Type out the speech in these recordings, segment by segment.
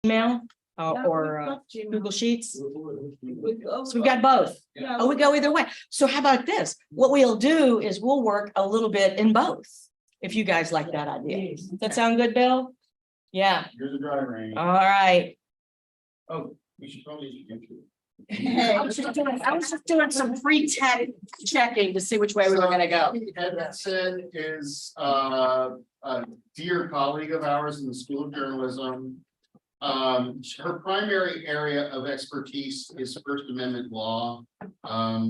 Gmail or Google Sheets? So we've got both. Oh, we go either way. So how about this? What we'll do is we'll work a little bit in both, if you guys like that idea. Does that sound good, Bill? Yeah. Here's a dry range. All right. Oh, we should probably get to it. I was just doing some pre-tech checking to see which way we were gonna go. Edmondson is a dear colleague of ours in the School of Journalism. Her primary area of expertise is First Amendment law.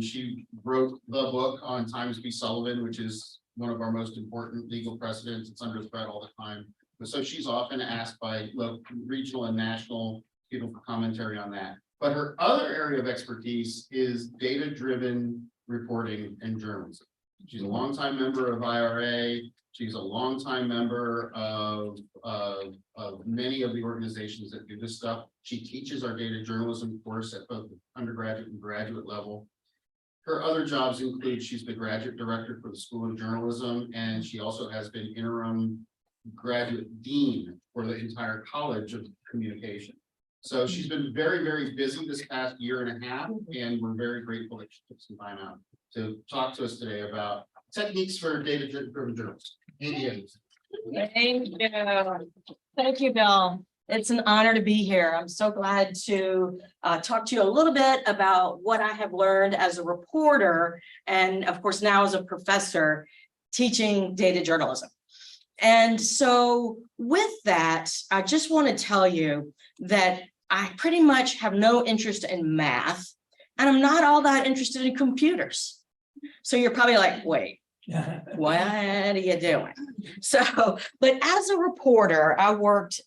She wrote the book on Times v. Sullivan, which is one of our most important legal precedents. It's under threat all the time. So she's often asked by local, regional and national people for commentary on that. But her other area of expertise is data-driven reporting and journalism. She's a longtime member of IRA. She's a longtime member of many of the organizations that do this stuff. She teaches our data journalism course at both the undergraduate and graduate level. Her other jobs include she's the graduate director for the School of Journalism, and she also has been interim graduate dean for the entire College of Communication. So she's been very, very busy this past year and a half, and we're very grateful that she took some time out to talk to us today about techniques for data-driven journalism. Thank you. Thank you, Bill. It's an honor to be here. I'm so glad to talk to you a little bit about what I have learned as a reporter, and of course now as a professor teaching data journalism. And so with that, I just want to tell you that I pretty much have no interest in math, and I'm not all that interested in computers. So you're probably like, wait, what are you doing? So, but as a reporter, I worked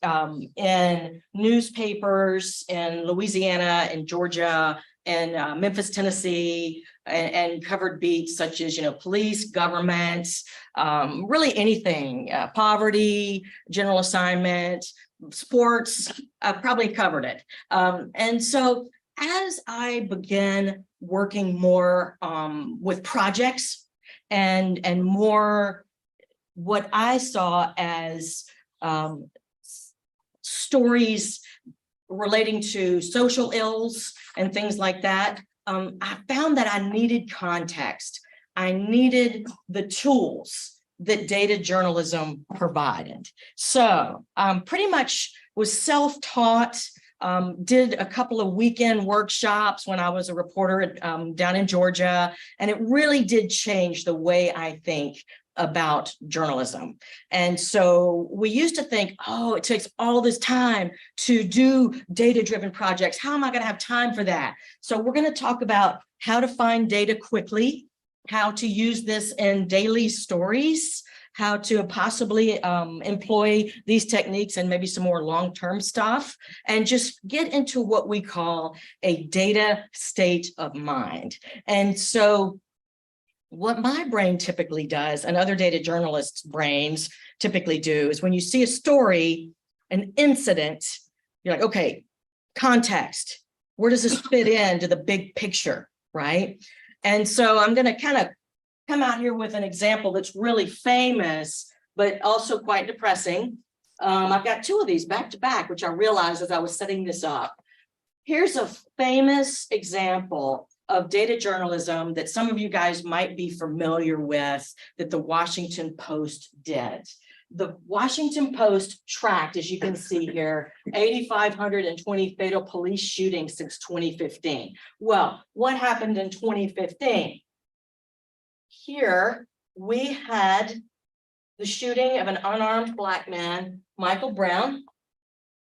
in newspapers in Louisiana and Georgia and Memphis, Tennessee, and covered beats such as, police, government, really anything, poverty, general assignment, sports. I've probably covered it. And so as I began working more with projects and more what I saw as stories relating to social ills and things like that, I found that I needed context. I needed the tools that data journalism provided. So pretty much was self-taught, did a couple of weekend workshops when I was a reporter down in Georgia, and it really did change the way I think about journalism. And so we used to think, oh, it takes all this time to do data-driven projects. How am I going to have time for that? So we're going to talk about how to find data quickly, how to use this in daily stories, how to possibly employ these techniques and maybe some more long-term stuff, and just get into what we call a data state of mind. And so what my brain typically does, and other data journalists' brains typically do, is when you see a story, an incident, you're like, okay, context, where does this fit into the big picture, right? And so I'm going to kind of come out here with an example that's really famous, but also quite depressing. I've got two of these back to back, which I realized as I was setting this up. Here's a famous example of data journalism that some of you guys might be familiar with, that the Washington Post did. The Washington Post tracked, as you can see here, 8,520 fatal police shootings since 2015. Well, what happened in 2015? Here we had the shooting of an unarmed Black man, Michael Brown,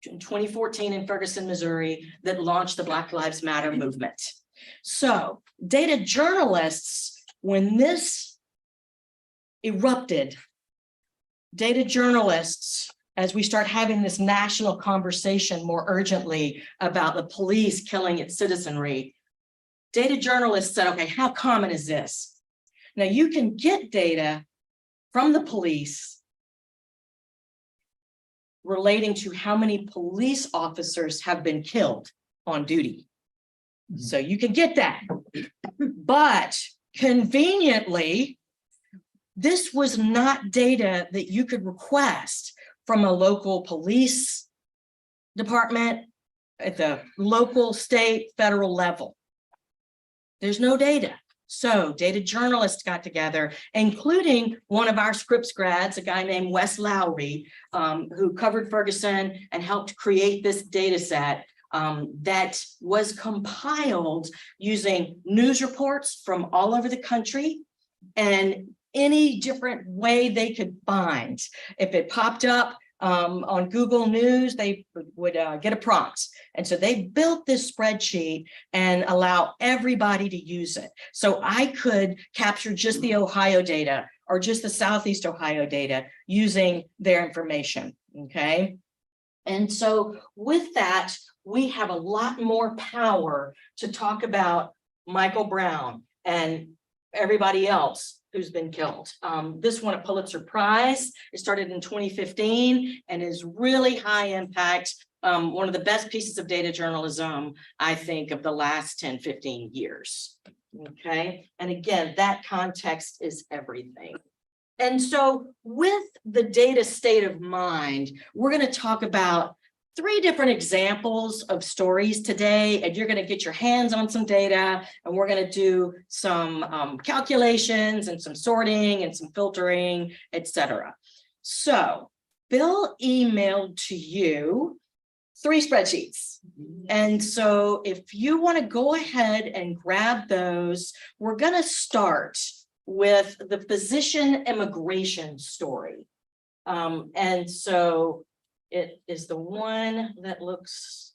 in 2014 in Ferguson, Missouri, that launched the Black Lives Matter movement. So data journalists, when this erupted, data journalists, as we start having this national conversation more urgently about the police killing its citizenry, data journalists said, okay, how common is this? Now you can get data from the police relating to how many police officers have been killed on duty. So you can get that, but conveniently, this was not data that you could request from a local police department at the local, state, federal level. There's no data. So data journalists got together, including one of our Scripps grads, a guy named Wes Lowry, who covered Ferguson and helped create this data set that was compiled using news reports from all over the country and any different way they could find. If it popped up on Google News, they would get a prompt. And so they built this spreadsheet and allow everybody to use it. So I could capture just the Ohio data or just the Southeast Ohio data using their information, okay? And so with that, we have a lot more power to talk about Michael Brown and everybody else who's been killed. This won a Pulitzer Prize. It started in 2015 and is really high impact. One of the best pieces of data journalism, I think, of the last 10, 15 years. Okay. And again, that context is everything. And so with the data state of mind, we're going to talk about 3 different examples of stories today, and you're going to get your hands on some data, and we're going to do some calculations and some sorting and some filtering, etc. So Bill emailed to you 3 spreadsheets. And so if you want to go ahead and grab those, we're going to start with the physician immigration story. And so it is the one that looks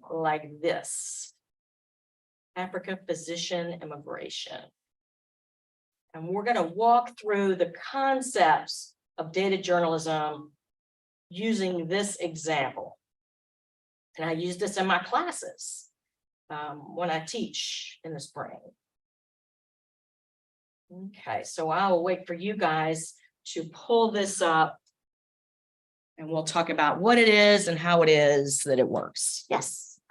like this. Africa physician immigration. And we're going to walk through the concepts of data journalism using this example. And I use this in my classes when I teach in the spring. Okay, so I'll wait for you guys to pull this up. And we'll talk about what it is and how it is that it works. Yes.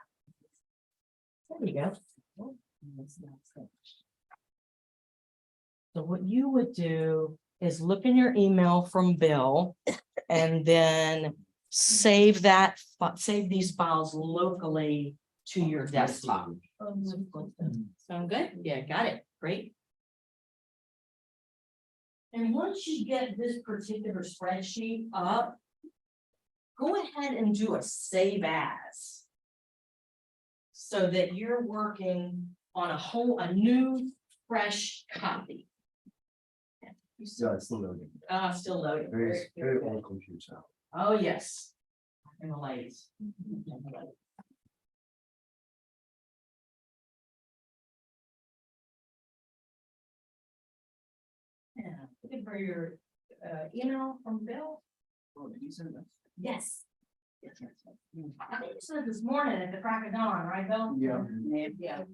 There you go. So what you would do is look in your email from Bill and then save these files locally to your desktop. Sound good? Yeah, got it. Great. And once you get this particular spreadsheet up, go ahead and do a save as so that you're working on a new, fresh copy. Yeah, it's still loading. Still loading. Very old computer. Oh, yes. In the lights. Yeah, looking for your email from Bill. Oh, did you send that? Yes. I think you said this morning at the crack of dawn, right, Bill? Yeah. Yeah.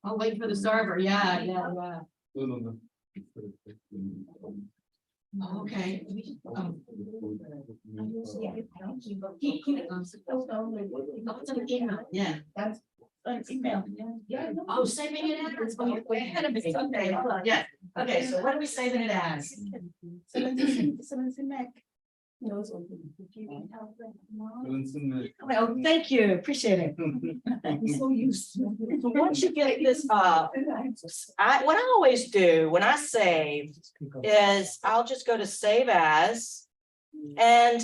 I'll wait for the server. Yeah. Okay. Yeah. That's an email. Yeah. Oh, saving it as. Oh, you're way ahead of me. Okay, hold on. Yeah. Okay, so what are we saving it as? Well, thank you. Appreciate it. So once you get this up, what I always do when I save is I'll just go to save as, and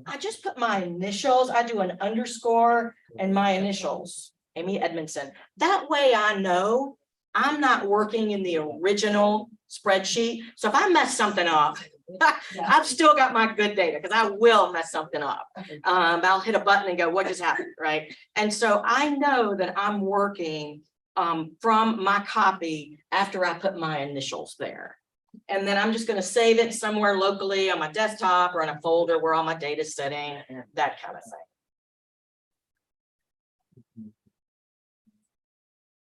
I just put my initials. I do an underscore and my initials, Amy Edmondson. That way I know I'm not working in the original spreadsheet. So if I mess something up, I've still got my good data because I will mess something up. I'll hit a button and go, what just happened, right? And so I know that I'm working from my copy after I put my initials there. And then I'm just going to save it somewhere locally on my desktop or in a folder where all my data is sitting, that kind of thing.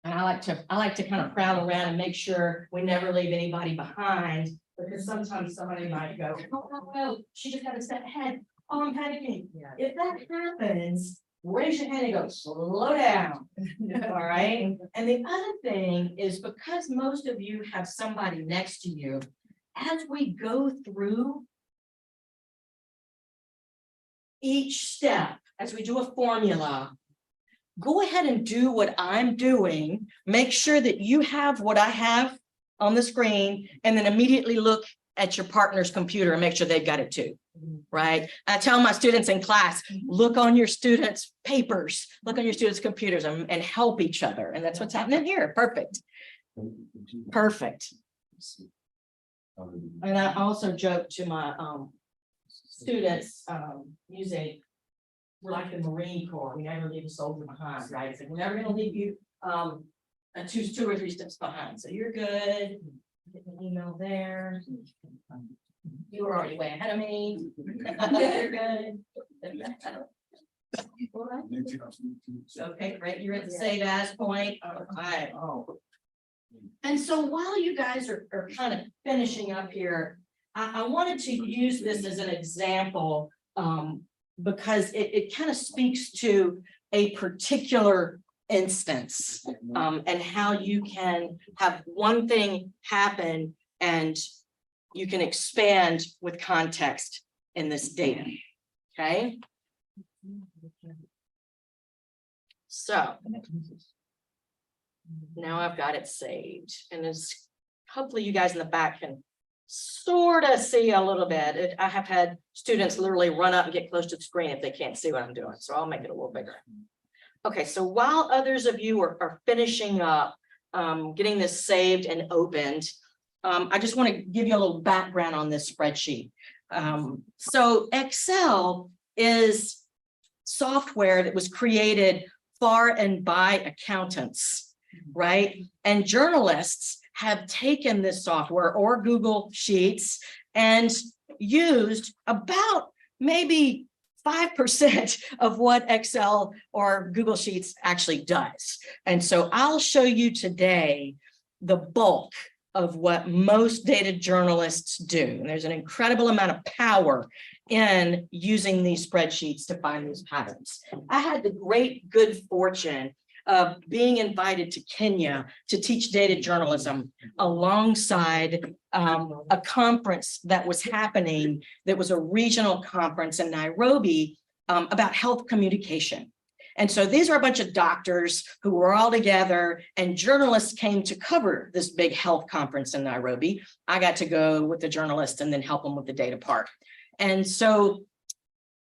And I like to kind of prowl around and make sure we never leave anybody behind, because sometimes somebody might go, oh, she just got a step ahead. Oh, I'm panicking. Yeah. If that happens, raise your hand and go, slow down. All right. And the other thing is because most of you have somebody next to you, as we go through each step, as we do a formula, go ahead and do what I'm doing. Make sure that you have what I have on the screen, and then immediately look at your partner's computer and make sure they've got it too, right? I tell my students in class, look on your students' papers, look on your students' computers, and help each other. And that's what's happening here. Perfect. Perfect. And I also joke to my students using, we're like the Marine Corps, we never leave a soldier behind, right? It's like, we're never gonna leave you two or three steps behind. So you're good. Get an email there. You were already way ahead of me. You're good. Okay, great. You're at the save as point. All right. And so while you guys are kind of finishing up here, I wanted to use this as an example because it kind of speaks to a particular instance and how you can have one thing happen and you can expand with context in this data. Okay. So now I've got it saved, and it's hopefully you guys in the back can sort of see a little bit. I have had students literally run up and get close to the screen if they can't see what I'm doing. So I'll make it a little bigger. Okay, so while others of you are finishing up, getting this saved and opened, I just want to give you a little background on this spreadsheet. So Excel is software that was created for and by accountants, right? And journalists have taken this software or Google Sheets and used about maybe 5% of what Excel or Google Sheets actually does. And so I'll show you today the bulk of what most data journalists do. And there's an incredible amount of power in using these spreadsheets to find these patterns. I had the great good fortune of being invited to Kenya to teach data journalism alongside a conference that was happening, that was a regional conference in Nairobi about health communication. And so these are a bunch of doctors who were all together, and journalists came to cover this big health conference in Nairobi. I got to go with the journalists and then help them with the data part. And so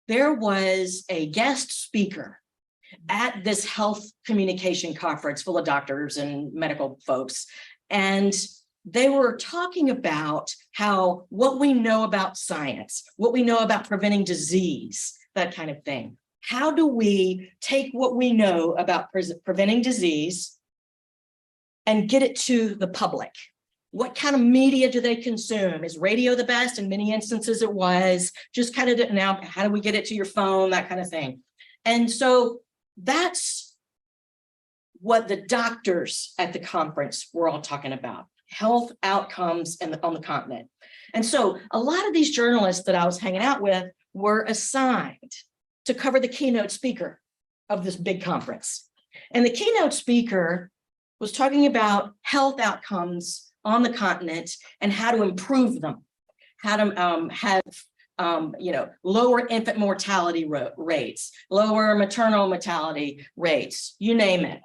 there was a guest speaker at this health communication conference full of doctors and medical folks. And they were talking about how what we know about science, what we know about preventing disease, that kind of thing. How do we take what we know about preventing disease and get it to the public? What kind of media do they consume? Is radio the best? In many instances it was. Just kind of now, how do we get it to your phone? That kind of thing. And so that's what the doctors at the conference were all talking about, health outcomes on the continent. And so a lot of these journalists that I was hanging out with were assigned to cover the keynote speaker of this big conference. And the keynote speaker was talking about health outcomes on the continent and how to improve them, how to have lower infant mortality rates, lower maternal mortality rates, you name it.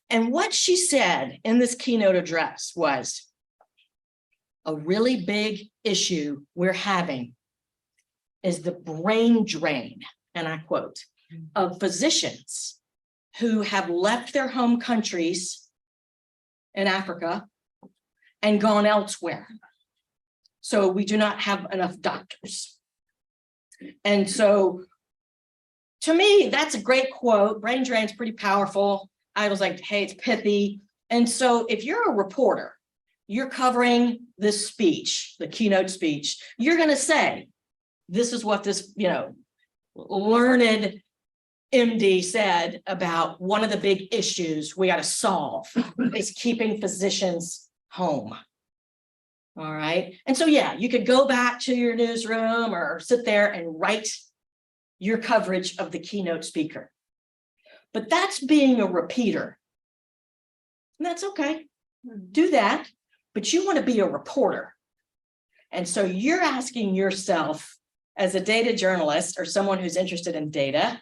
And what she said in this keynote address was, a really big issue we're having is the brain drain, and I quote, of physicians who have left their home countries in Africa and gone elsewhere. So we do not have enough doctors. And so to me, that's a great quote. Brain drain is pretty powerful. I was like, hey, it's pithy. And so if you're a reporter, you're covering this speech, the keynote speech, you're going to say, this is what this, learned MD said about one of the big issues we got to solve is keeping physicians home. All right. And so, yeah, you could go back to your newsroom or sit there and write your coverage of the keynote speaker. But that's being a repeater. And that's okay. Do that, but you want to be a reporter. And so you're asking yourself as a data journalist or someone who's interested in data,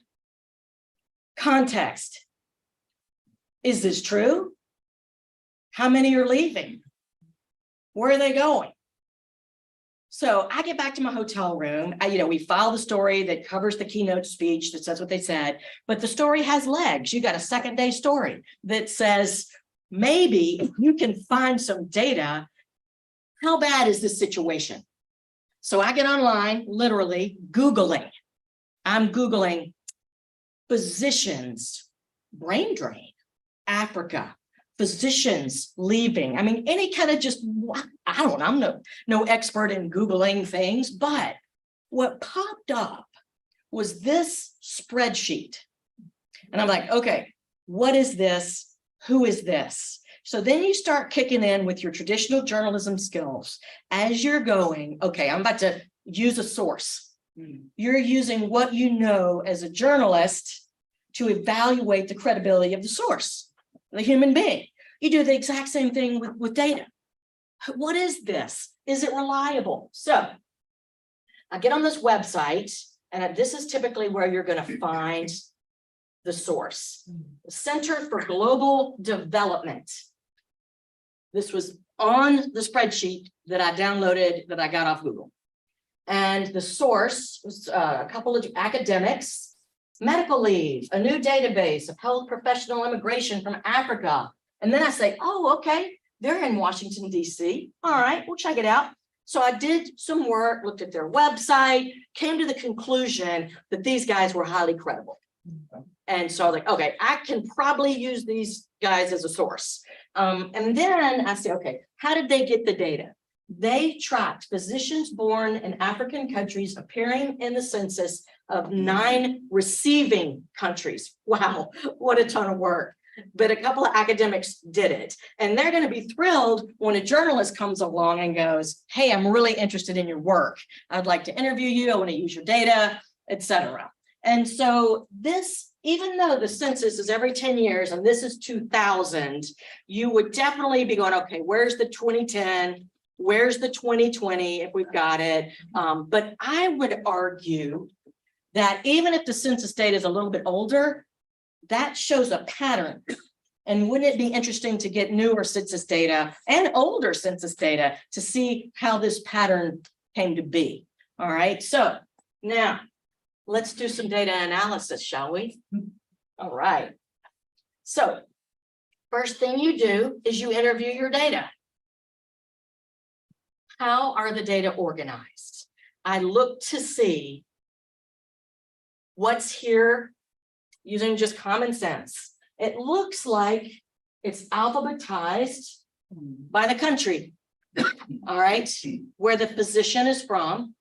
context. Is this true? How many are leaving? Where are they going? So I get back to my hotel room. We file the story that covers the keynote speech that says what they said, but the story has legs. You got a second day story that says, maybe if you can find some data, how bad is this situation? So I get online, literally Googling. I'm Googling physicians, brain drain, Africa, physicians leaving. I mean, any kind of just, I don't know, I'm no expert in Googling things, but what popped up was this spreadsheet. And I'm like, okay, what is this? Who is this? So then you start kicking in with your traditional journalism skills as you're going, okay, I'm about to use a source. You're using what you know as a journalist to evaluate the credibility of the source, the human being. You do the exact same thing with data. What is this? Is it reliable? So I get on this website, and this is typically where you're going to find the source. The Center for Global Development. This was on the spreadsheet that I downloaded that I got off Google. And the source was a couple of academics, medical leave, a new database of health professional immigration from Africa. And then I say, oh, okay, they're in Washington, D.C. All right, we'll check it out. So I did some work, looked at their website, came to the conclusion that these guys were highly credible. And so I was like, okay, I can probably use these guys as a source. And then I say, okay, how did they get the data? They tracked physicians born in African countries appearing in the census of 9 receiving countries. Wow, what a ton of work. But a couple of academics did it. And they're going to be thrilled when a journalist comes along and goes, hey, I'm really interested in your work. I'd like to interview you. I want to use your data, etc. And so this, even though the census is every 10 years, and this is 2000, you would definitely be going, okay, where's the 2010? Where's the 2020 if we've got it? But I would argue that even if the census data is a little bit older, that shows a pattern. And wouldn't it be interesting to get newer census data and older census data to see how this pattern came to be? All right, so now let's do some data analysis, shall we? All right. So first thing you do is you interview your data. How are the data organized? I look to see what's here using just common sense. It looks like it's alphabetized by the country, all right, where the physician is from.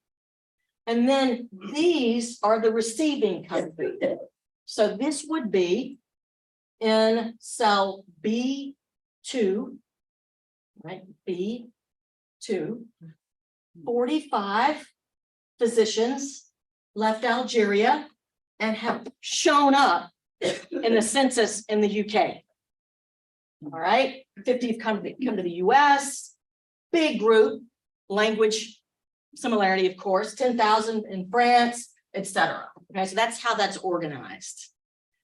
And then these are the receiving country. So this would be in cell B2, right, B2, 45 physicians left Algeria and have shown up in the census in the UK. All right, 50 have come to the US, big group, language similarity, of course, 10,000 in France, etc. Okay, so that's how that's organized.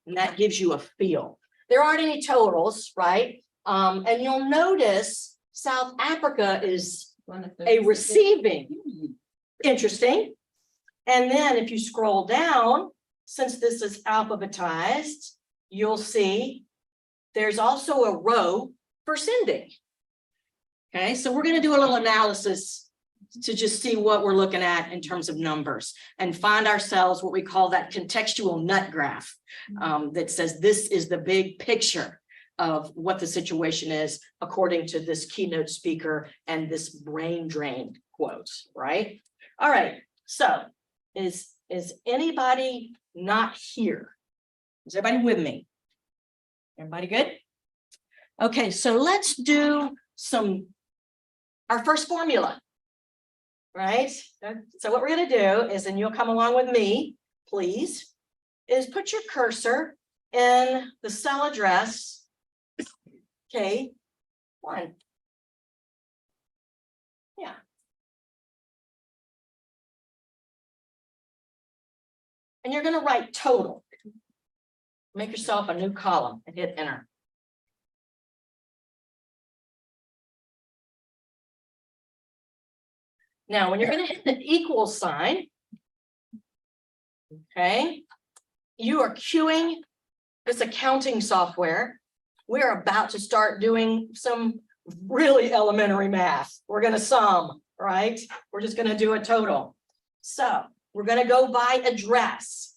And that gives you a feel. There aren't any totals, right? And you'll notice South Africa is a receiving. Interesting. And then if you scroll down, since this is alphabetized, you'll see there's also a row for sending. Okay, so we're going to do a little analysis to just see what we're looking at in terms of numbers and find ourselves what we call that contextual nut graph that says this is the big picture of what the situation is according to this keynote speaker and this brain drain quote, right? All right, so is anybody not here? Is everybody with me? Everybody good? Okay, so let's do our first formula. Right? So what we're going to do is, and you'll come along with me, please, is put your cursor in the cell address K1. Yeah. And you're going to write total. Make yourself a new column and hit enter. Now, when you're going to hit the equal sign, okay, you are queuing this accounting software. We're about to start doing some really elementary math. We're going to sum, right? We're just going to do a total. So we're going to go by address.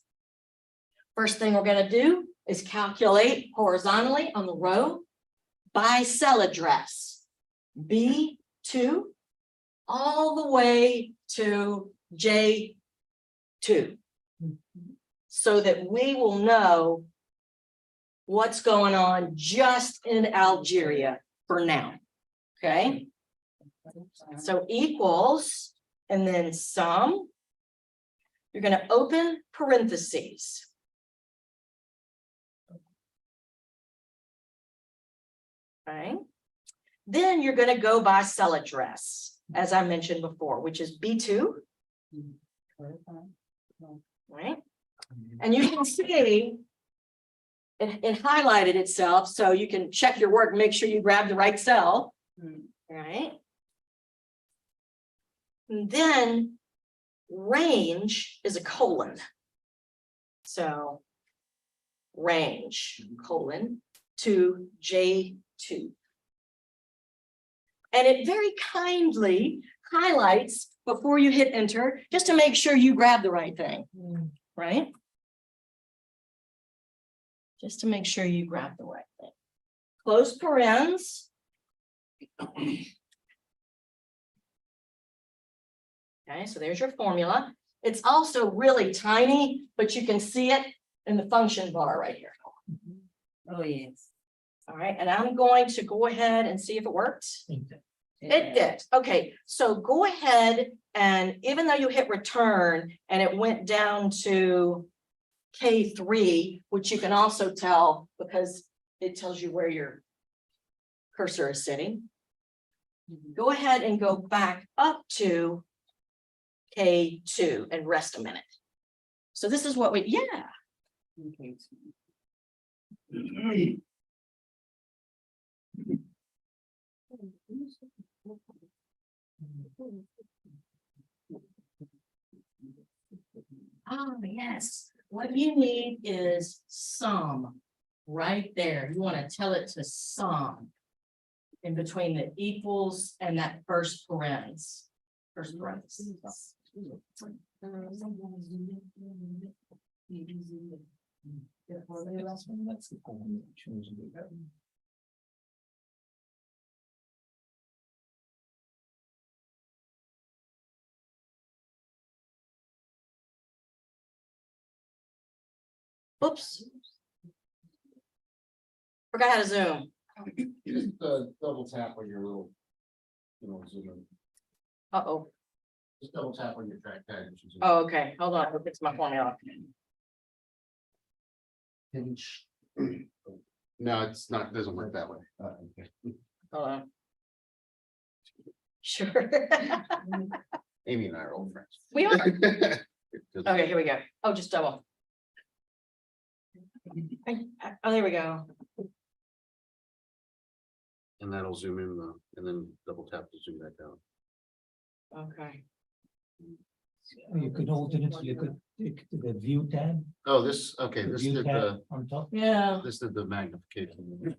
First thing we're going to do is calculate horizontally on the row by cell address, B2, all the way to J2, so that we will know what's going on just in Algeria for now, okay? So equals, and then sum. You're going to open parentheses. Okay. Then you're going to go by cell address, as I mentioned before, which is B2. Right. And you can see it highlighted itself, so you can check your work, make sure you grab the right cell. Right. And then range is a colon. So range colon to J2. And it very kindly highlights before you hit enter, just to make sure you grab the right thing, right? Just to make sure you grab the right thing. Close parens. Okay, so there's your formula. It's also really tiny, but you can see it in the function bar right here. Oh, yes. All right, and I'm going to go ahead and see if it works. It did. Okay, so go ahead, and even though you hit return and it went down to K3, which you can also tell because it tells you where your cursor is sitting. Go ahead and go back up to K2 and rest a minute. So this is what we, yeah. Okay. Oh, yes. What you need is sum right there. You want to tell it to sum in between the equals and that first parenthesis. First parenthesis. Oops. Forgot how to zoom. Just double tap on your little, zoom in. Uh-oh. Just double tap on your trackpad. which is- Oh, okay. Hold on. I'll fix my formula. No, it's not, doesn't work that way. Okay. Hold on. Sure. Amy and I are old friends. We are. Okay, here we go. Oh, just double. Oh, there we go. And that'll zoom in, and then double tap to zoom back out. Okay. You could alternately, you could take the view tab. Oh, this, okay, the this view did tab the, on top Yeah. this did the magnification.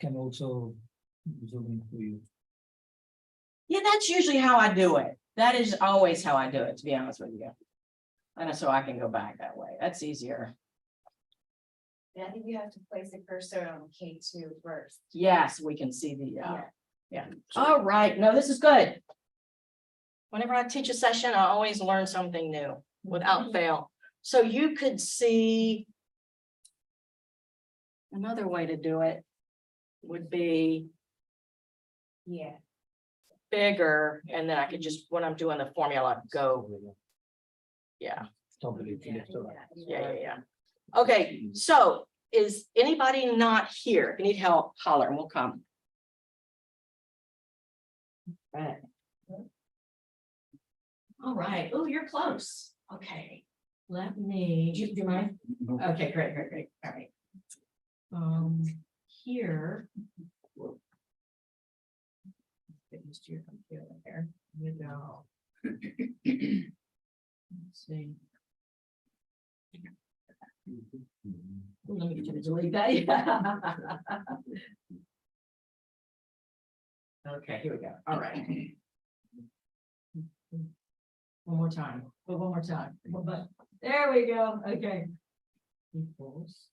can also zoom in for you. Yeah, that's usually how I do it. That is always how I do it, to be honest with you. And so I can go back that way. That's easier. Yeah, I think you have to place the cursor on K2 first. Yes, we can see the, yeah. All right. No, this is good. Whenever I teach a session, I always learn something new without fail. So you could see another way to do it would be Yeah. bigger, and then I could just, when I'm doing the formula, go. Yeah, Toggle it left or right. Yeah. Okay, so is anybody not here? If you need help, holler and we'll come. Right. All right. Oh, you're close. Okay. Let me, do you mind? Okay, great. All right. Here. Get used to your computer here. Here we go. Let's see. Let me get you to delete that. Okay, here we go. All right. One more time. One more time. There we go. Okay. Equals.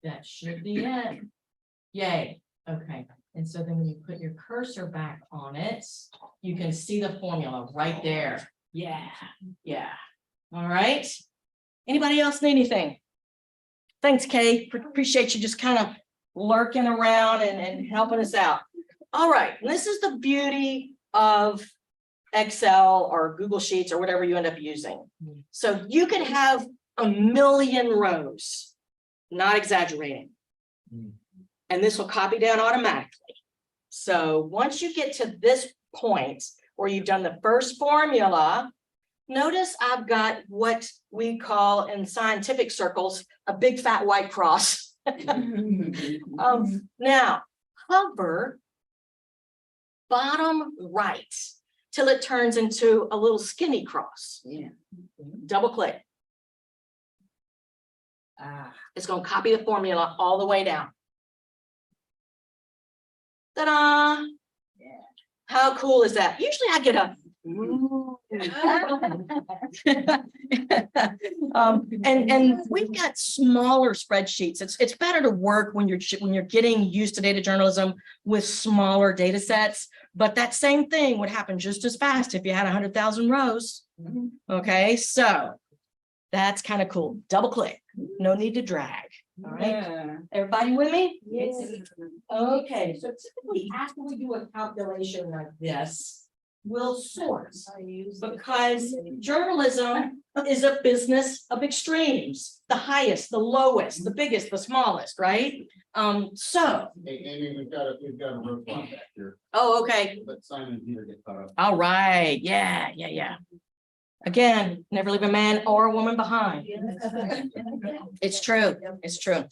That should be it. Yay. Okay. And so then when you put your cursor back on it, you can see the formula right there. Yeah. All right. Anybody else need anything? Thanks, Kay. Appreciate you just kind of lurking around and helping us out. All right. This is the beauty of Excel or Google Sheets or whatever you end up using. So you can have a million rows, not exaggerating. And this will copy down automatically. So once you get to this point where you've done the first formula, notice I've got what we call in scientific circles, a big fat white cross. Now, hover bottom right till it turns into a little skinny cross. Yeah. Double click. It's going to copy the formula all the way down. Ta-da! Yeah. How cool is that? Usually I get a and we've got smaller spreadsheets. It's better to work when you're getting used to data journalism with smaller data sets, but that same thing would happen just as fast if you had 100,000 rows. Okay, so that's kind of cool. Double click, no need to drag. All right, everybody with me? Yes. Okay, so typically after we do a calculation like this, we'll sort, because journalism is a business of extremes, the highest, the lowest, the biggest, the smallest, right? So. Hey, Amy, we've got a roadblock back here. Oh, okay. But Simon and Peter get caught up. All right. Yeah. Again, never leave a man or a woman behind. It's true. It's true.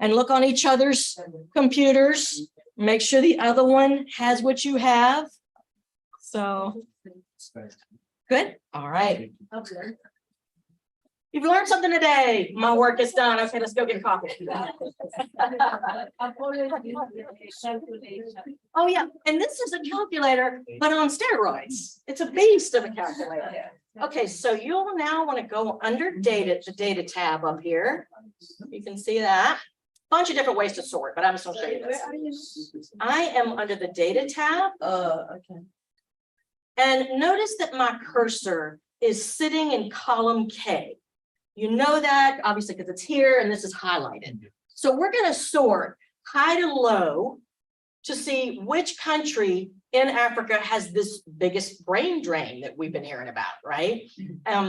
And look on each other's computers. Make sure the other one has what you have. So good. All right. You've learned something today. My work is done. Okay, let's go get coffee. Oh yeah, and this is a calculator, but on steroids. It's a beast of a calculator. Okay, so you'll now want to go under data, the data tab up here. You can see that. Bunch of different ways to sort, but I'm just going to show you this. I am under the data tab. Okay. And notice that my cursor is sitting in column K. You know that obviously because it's here and this is highlighted. So we're going to sort high to low to see which country in Africa has this biggest brain drain that we've been hearing about, right?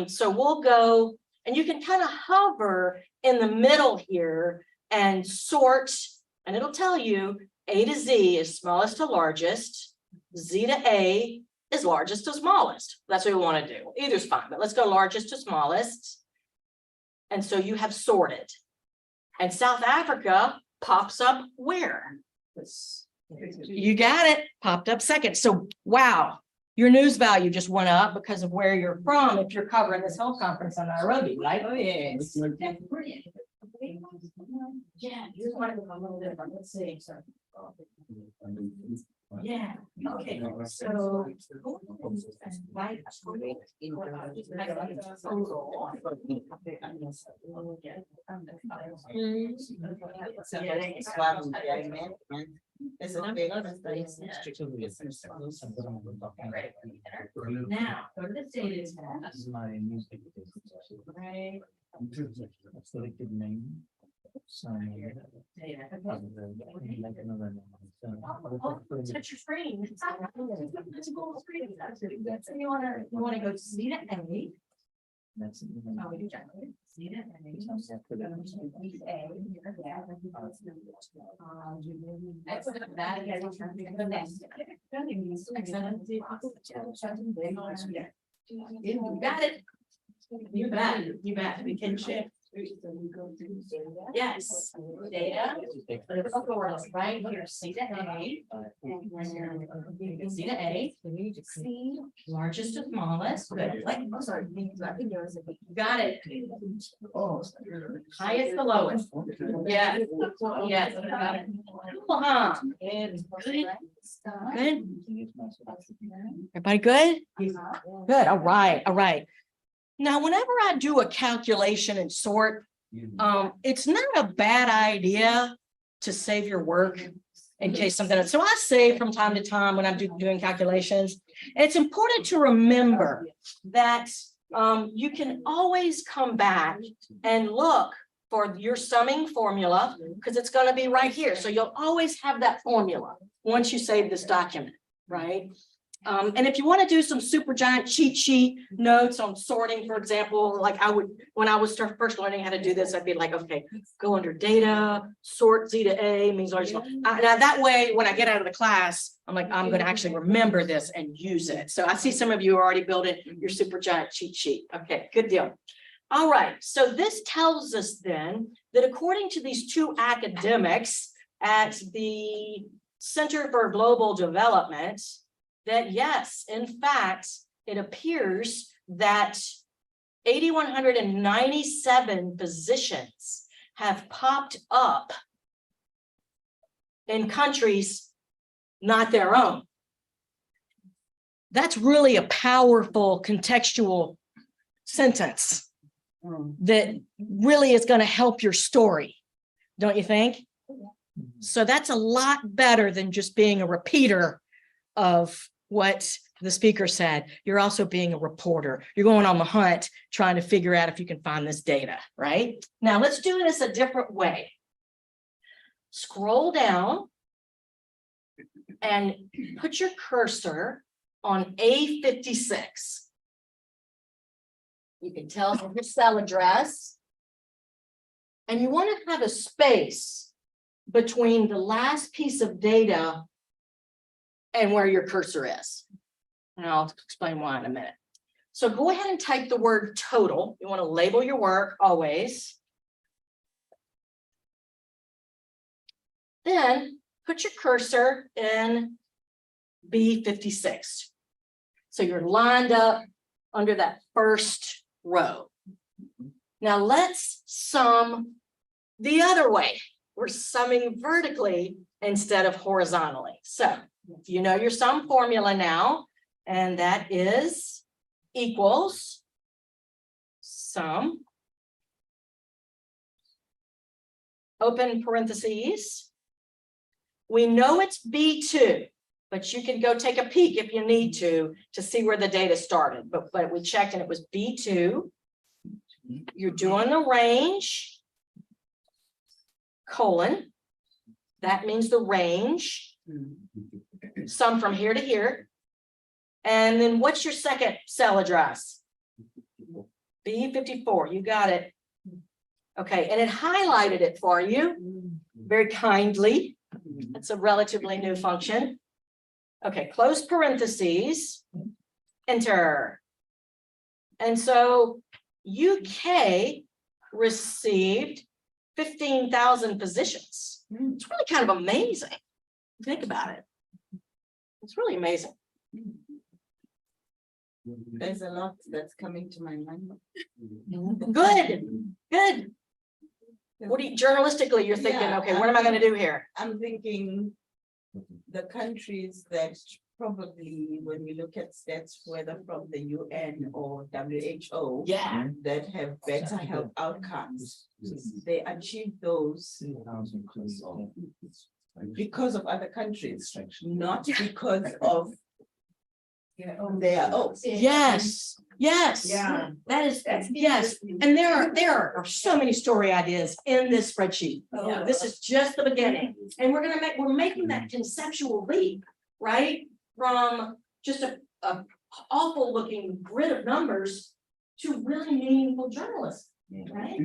So we'll go and you can kind of hover in the middle here and sort, and it'll tell you A to Z is smallest to largest, Z to A is largest to smallest. That's what we want to do. Either's fine, but let's go largest to smallest. And so you have sorted. And South Africa pops up where? You got it, popped up second. So wow, your news value just went up because of where you're from if you're covering this health conference in Nairobi, right? Oh yes. Yeah, you want to go a little different. Let's see. So, yeah, okay, so. It's a big place. Now, go to the data tab. This is my newspaper. Right. Selected name. Touch your screen. It's a gold screen. You wanna go see it and me? That's. Oh, we do generally. See it and me. You got it. You bet, you bet. We can share. Yes, data. Right here, C to A. C to A. C, largest to smallest. Good. Got it. Highest to lowest. Yeah. Yes. Good. Everybody good? Good. All right. All right. Now, whenever I do a calculation and sort, it's not a bad idea to save your work in case something. So I save from time to time when I'm doing calculations. And it's important to remember that you can always come back and look for your summing formula because it's going to be right here. So you'll always have that formula once you save this document, right? And if you want to do some super giant cheat sheet notes on sorting, for example, like I would, when I was first learning how to do this, I'd be like, okay, go under data, sort Z to A means largest. Now that way, when I get out of the class, I'm like, I'm going to actually remember this and use it. So I see some of you are already building your super giant cheat sheet. Okay, good deal. All right, so this tells us then that according to these two academics at the Center for Global Development, that yes, in fact, it appears that 8,197 positions have popped up in countries not their own. That's really a powerful contextual sentence that really is going to help your story, don't you think? So that's a lot better than just being a repeater of what the speaker said. You're also being a reporter. You're going on the hunt, trying to figure out if you can find this data, right? Now let's do this a different way. Scroll down and put your cursor on A56. You can tell your cell address. And you want to have a space between the last piece of data and where your cursor is. And I'll explain why in a minute. So go ahead and type the word total. You want to label your work always. Then put your cursor in B56. So you're lined up under that first row. Now let's sum the other way. We're summing vertically instead of horizontally. So you know your sum formula now, and that is equals sum, open parentheses. We know it's B2, but you can go take a peek if you need to see where the data started. But we checked and it was B2. You're doing the range, colon. That means the range. Sum from here to here. And then what's your second cell address? B54, you got it. Okay, and it highlighted it for you very kindly. It's a relatively new function. Okay, close parentheses, enter. And so UK received 15,000 positions. It's really kind of amazing. Think about it. It's really amazing. There's a lot that's coming to my mind. Good, good. What do you, journalistically, you're thinking, Yeah, okay, what am I going to do here? I'm thinking the countries that probably, when we look at stats, whether from the UN or WHO, Yeah. that have better health outcomes, they achieve those because of other countries, not because of There, oh. Yes, yes. Yeah. That is, That's yes, interesting. and there are so many story ideas in this spreadsheet. Yeah. This is just the beginning, and we're making that conceptual leap, right? From just a awful looking grid of numbers to really meaningful journalism, right?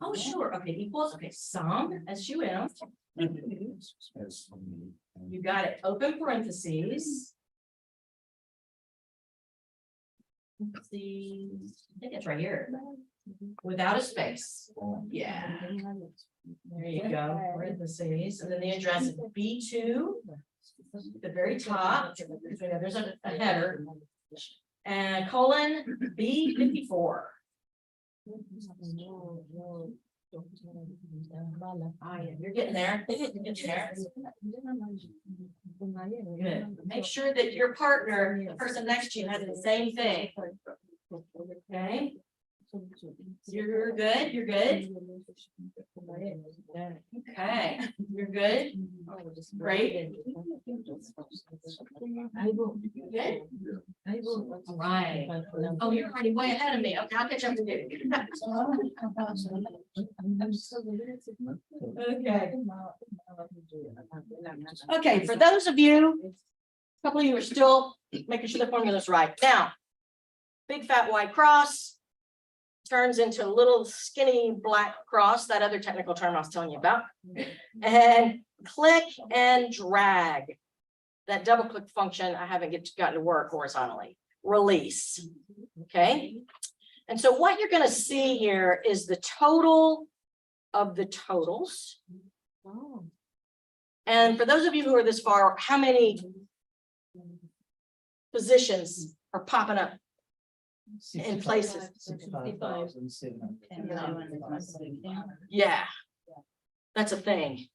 Oh, sure, okay, equals, okay, sum, SUM, you got it, open parentheses. Let's see, I think it's right here, without a space, yeah. There you go, parentheses, and then the address is B2, the very top, there's a header, and colon B54. You're getting there. You're getting there. Good. Make sure that your partner, the person next to you, has the same thing. Okay. You're good. You're good. Okay. You're good. Great. Good. All right. Oh, you're already way ahead of me. Okay, I'll catch up with you. Okay. Okay, for those of you, a couple of you are still making sure the formula's right. Now, big fat white cross turns into a little skinny black cross, that other technical term I was telling you about. And click and drag. That double click function, I haven't gotten to work horizontally. Release. Okay. And so what you're going to see here is the total of the totals. And for those of you who are this far, how many positions are popping up in places? 65,700. Yeah, that's a thing.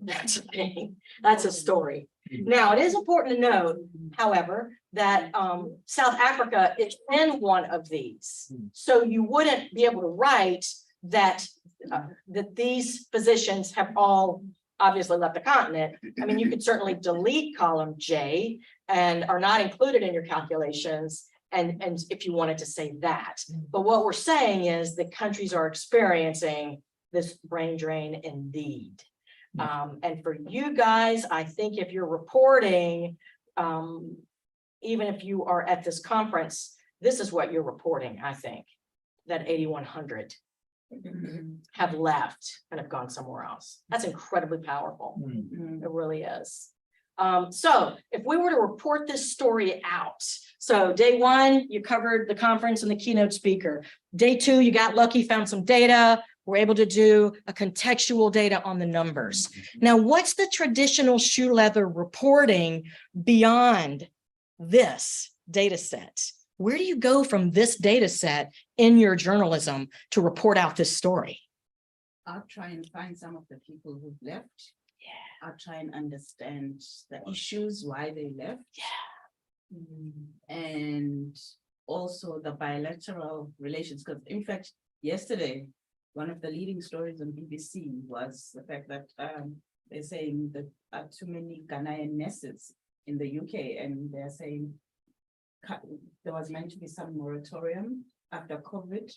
That's a thing. That's a story. Now, it is important to note, however, that South Africa is in one of these. So you wouldn't be able to write that that these positions have all obviously left the continent. I mean, you could certainly delete column J and are not included in your calculations. And if you wanted to say that, but what we're saying is that countries are experiencing this brain drain indeed. And for you guys, I think if you're reporting, even if you are at this conference, this is what you're reporting, I think, that 8,100 have left and have gone somewhere else. That's incredibly powerful. It really is. So if we were to report this story out, so day one, you covered the conference and the keynote speaker. Day two, you got lucky, found some data. We're able to do a contextual data on the numbers. Now, what's the traditional shoe leather reporting beyond this data set? Where do you go from this data set in your journalism to report out this story? I'll try and find some of the people who've left. Yeah. I'll try and understand the issues, why they left. Yeah. And also the bilateral relations, because in fact, yesterday, one of the leading stories on BBC was the fact that they're saying that there are too many Ghanaian nurses in the UK, and they're saying there was meant to be some moratorium after COVID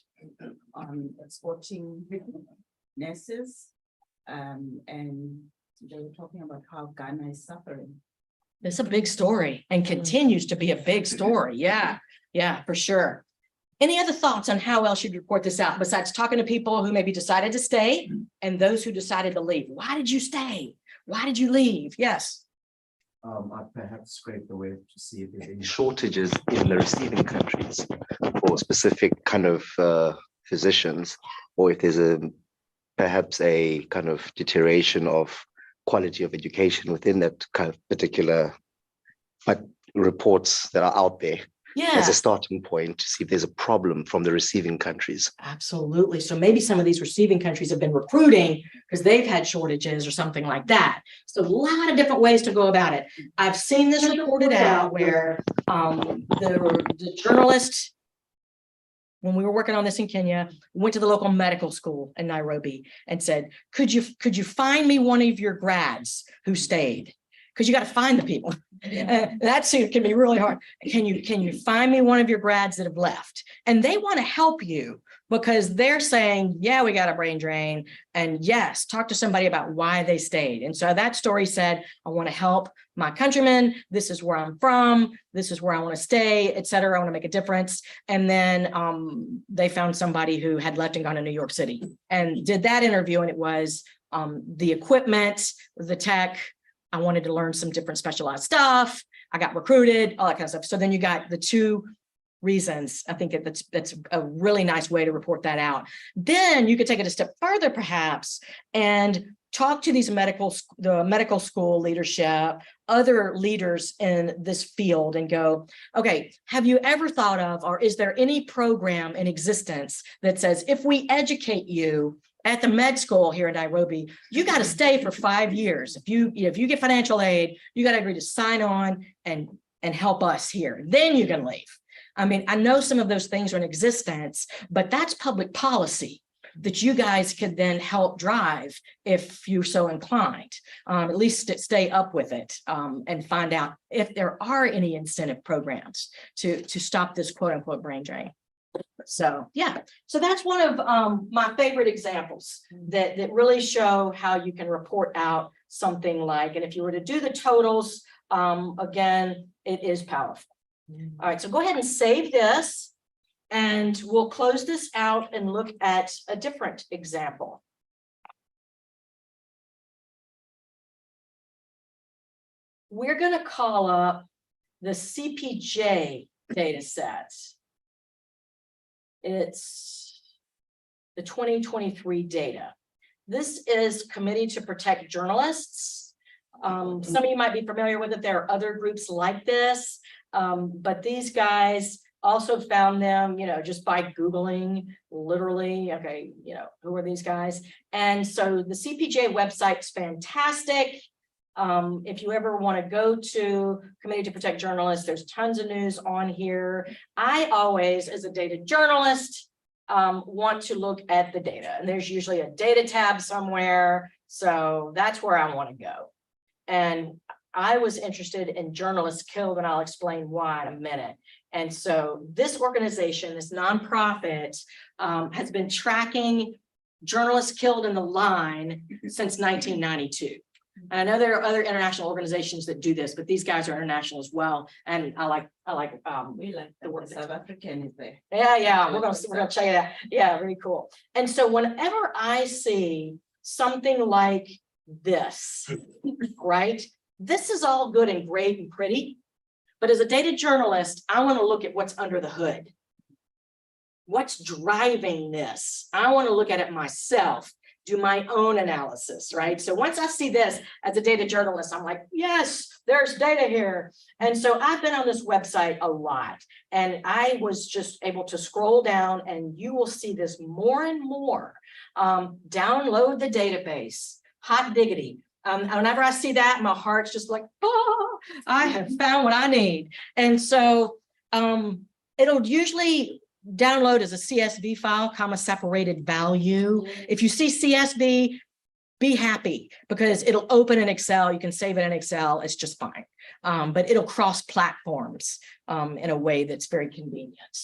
on exporting nurses, and they were talking about how Ghana is suffering. It's a big story and continues to be a big story. Yeah, yeah, for sure. Any other thoughts on how else you'd report this out besides talking to people who maybe decided to stay and those who decided to leave? Why did you stay? Why did you leave? Yes. I perhaps scrape the web to see if there's any shortages in the receiving countries for specific kind of physicians, or if there's perhaps a kind of deterioration of quality of education within that kind of particular reports that are out there. Yeah. As a starting point to see if there's a problem from the receiving countries. Absolutely. So maybe some of these receiving countries have been recruiting because they've had shortages or something like that. So a lot of different ways to go about it. I've seen this reported out where the journalist, when we were working on this in Kenya, went to the local medical school in Nairobi and said, could you find me one of your grads who stayed? because you got to find the people. That can be really hard. Can you find me one of your grads that have left? And they want to help you because they're saying, yeah, we got a brain drain. And yes, talk to somebody about why they stayed. And so that story said, I want to help my countrymen. This is where I'm from. This is where I want to stay, et cetera. I want to make a difference. And then they found somebody who had left and gone to New York City and did that interview. And it was the equipment, the tech. I wanted to learn some different specialized stuff. I got recruited, all that kind of stuff. So then you got the two reasons. I think that's a really nice way to report that out. Then you could take it a step further, perhaps, and talk to these the medical school leadership, other leaders in this field and go, okay, have you ever thought of, or is there any program in existence that says, if we educate you at the med school here in Nairobi, you got to stay for 5 years. If you get financial aid, you got to agree to sign on and help us here. Then you can leave. I mean, I know some of those things are in existence, but that's public policy that you guys could then help drive if you're so inclined, at least stay up with it and find out if there are any incentive programs to stop this quote unquote brain drain. So yeah, so that's one of my favorite examples that really show how you can report out something like, and if you were to do the totals, again, it is powerful. All right, so go ahead and save this and we'll close this out and look at a different example. We're going to call up the CPJ data set. It's the 2023 data. This is Committee to Protect Journalists. Some of you might be familiar with it. There are other groups like this, but these guys also found them, just by Googling, literally, okay, who are these guys? And so the CPJ website's fantastic. If you ever want to go to Committee to Protect Journalists, there's tons of news on here. I always, as a data journalist, want to look at the data, and there's usually a data tab somewhere. So that's where I want to go. And I was interested in journalists killed, and I'll explain why in a minute. And so this organization, this nonprofit, has been tracking journalists killed in the line since 1992. And I know there are other international organizations that do this, but these guys are international as well. And I like We like the word South African is there. yeah, we're gonna check it out. Yeah, very cool. And so whenever I see something like this, right? This is all good and great and pretty, but as a data journalist, I want to look at what's under the hood. What's driving this? I want to look at it myself, do my own analysis, right? So once I see this as a data journalist, I'm like, yes, there's data here. And so I've been on this website a lot, and I was just able to scroll down, and you will see this more and more. Download the database, hot diggity. Whenever I see that, my heart's just like, oh, I have found what I need. And so it'll usually download as a CSV file, comma separated value. If you see CSV, be happy because it'll open in Excel. You can save it in Excel. It's just fine. But it'll cross platforms in a way that's very convenient.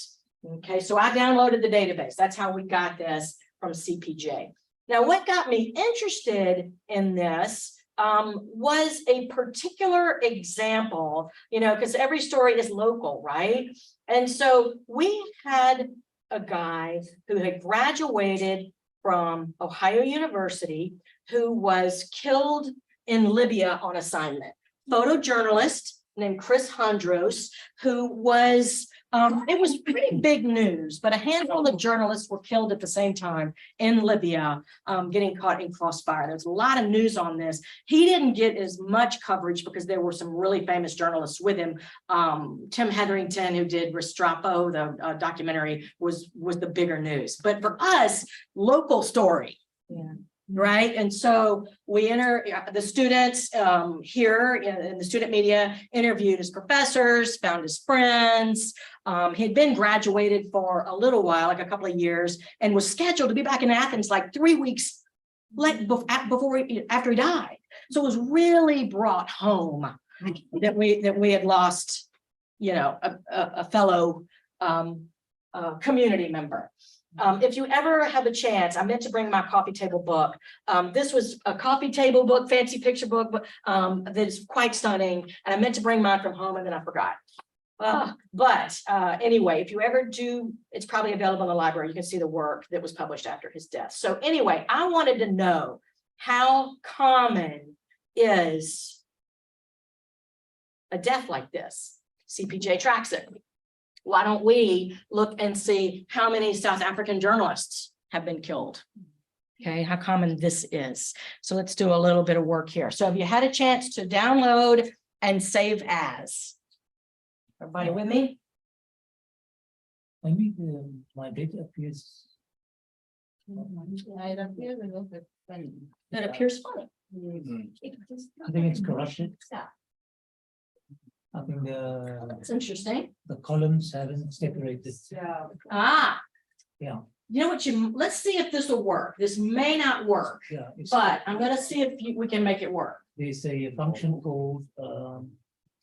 Okay, so I downloaded the database. That's how we got this from CPJ. Now, what got me interested in this was a particular example, because every story is local, right? And so we had a guy who had graduated from Ohio University who was killed in Libya on assignment. Photojournalist named Chris Hondros, who was, it was pretty big news, but a handful of journalists were killed at the same time in Libya, getting caught in crossfire. There's a lot of news on this. He didn't get as much coverage because there were some really famous journalists with him. Tim Hetherington, who did Restrepo, the documentary, was the bigger news. But for us, local story. Yeah. Right. And so we the students here in the student media interviewed his professors, found his friends. He'd been graduated for a little while, like a couple of years, and was scheduled to be back in Athens like 3 weeks after he died. So it was really brought home that we had lost, a fellow community member. If you ever have a chance, I meant to bring my coffee table book. This was a coffee table book, fancy picture book, but that's quite stunning. And I meant to bring mine from home and then I forgot. But anyway, if you ever do, it's probably available in the library. You can see the work that was published after his death. So anyway, I wanted to know how common is a death like this? CPJ tracks it. Why don't we look and see how many South African journalists have been killed? Okay, how common this is. So let's do a little bit of work here. So have you had a chance to download and save as? Everybody with me? I mean, my data appears. It appears a little bit funny. That appears funny. I think it's corrupted. I think That's interesting. the columns haven't separated. Ah. Yeah. You know what let's see if this will work. This may not work, Yeah. but I'm gonna see if we can make it work. There's a function called,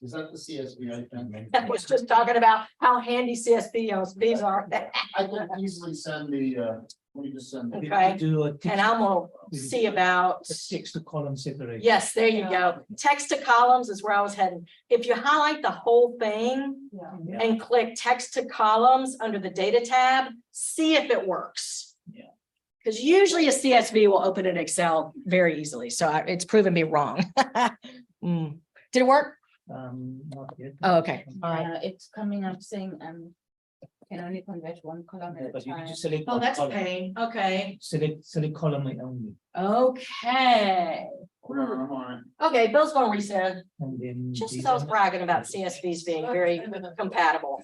Is that the CSV I think? I was just talking about how handy CSVs are. I can easily send the, let me just send. Okay. Okay. do a And I'm gonna see about, text to column separation. yes, there you go. Text to columns is where I was heading. If you highlight the whole thing Yeah. and click text to columns under the data tab, see if it works. Yeah. Because usually a CSV will open in Excel very easily. So it's proven me wrong. Did it work? Not yet. Oh, okay. All right. It's coming up saying, can only convert one column at a But you can time. just select. Oh, one that's a column. pain. Okay. Select column only, Okay. Hold on, I'm on it. Okay, Bill's gonna resend. and then. Just as these I was are- bragging about CSVs being very compatible.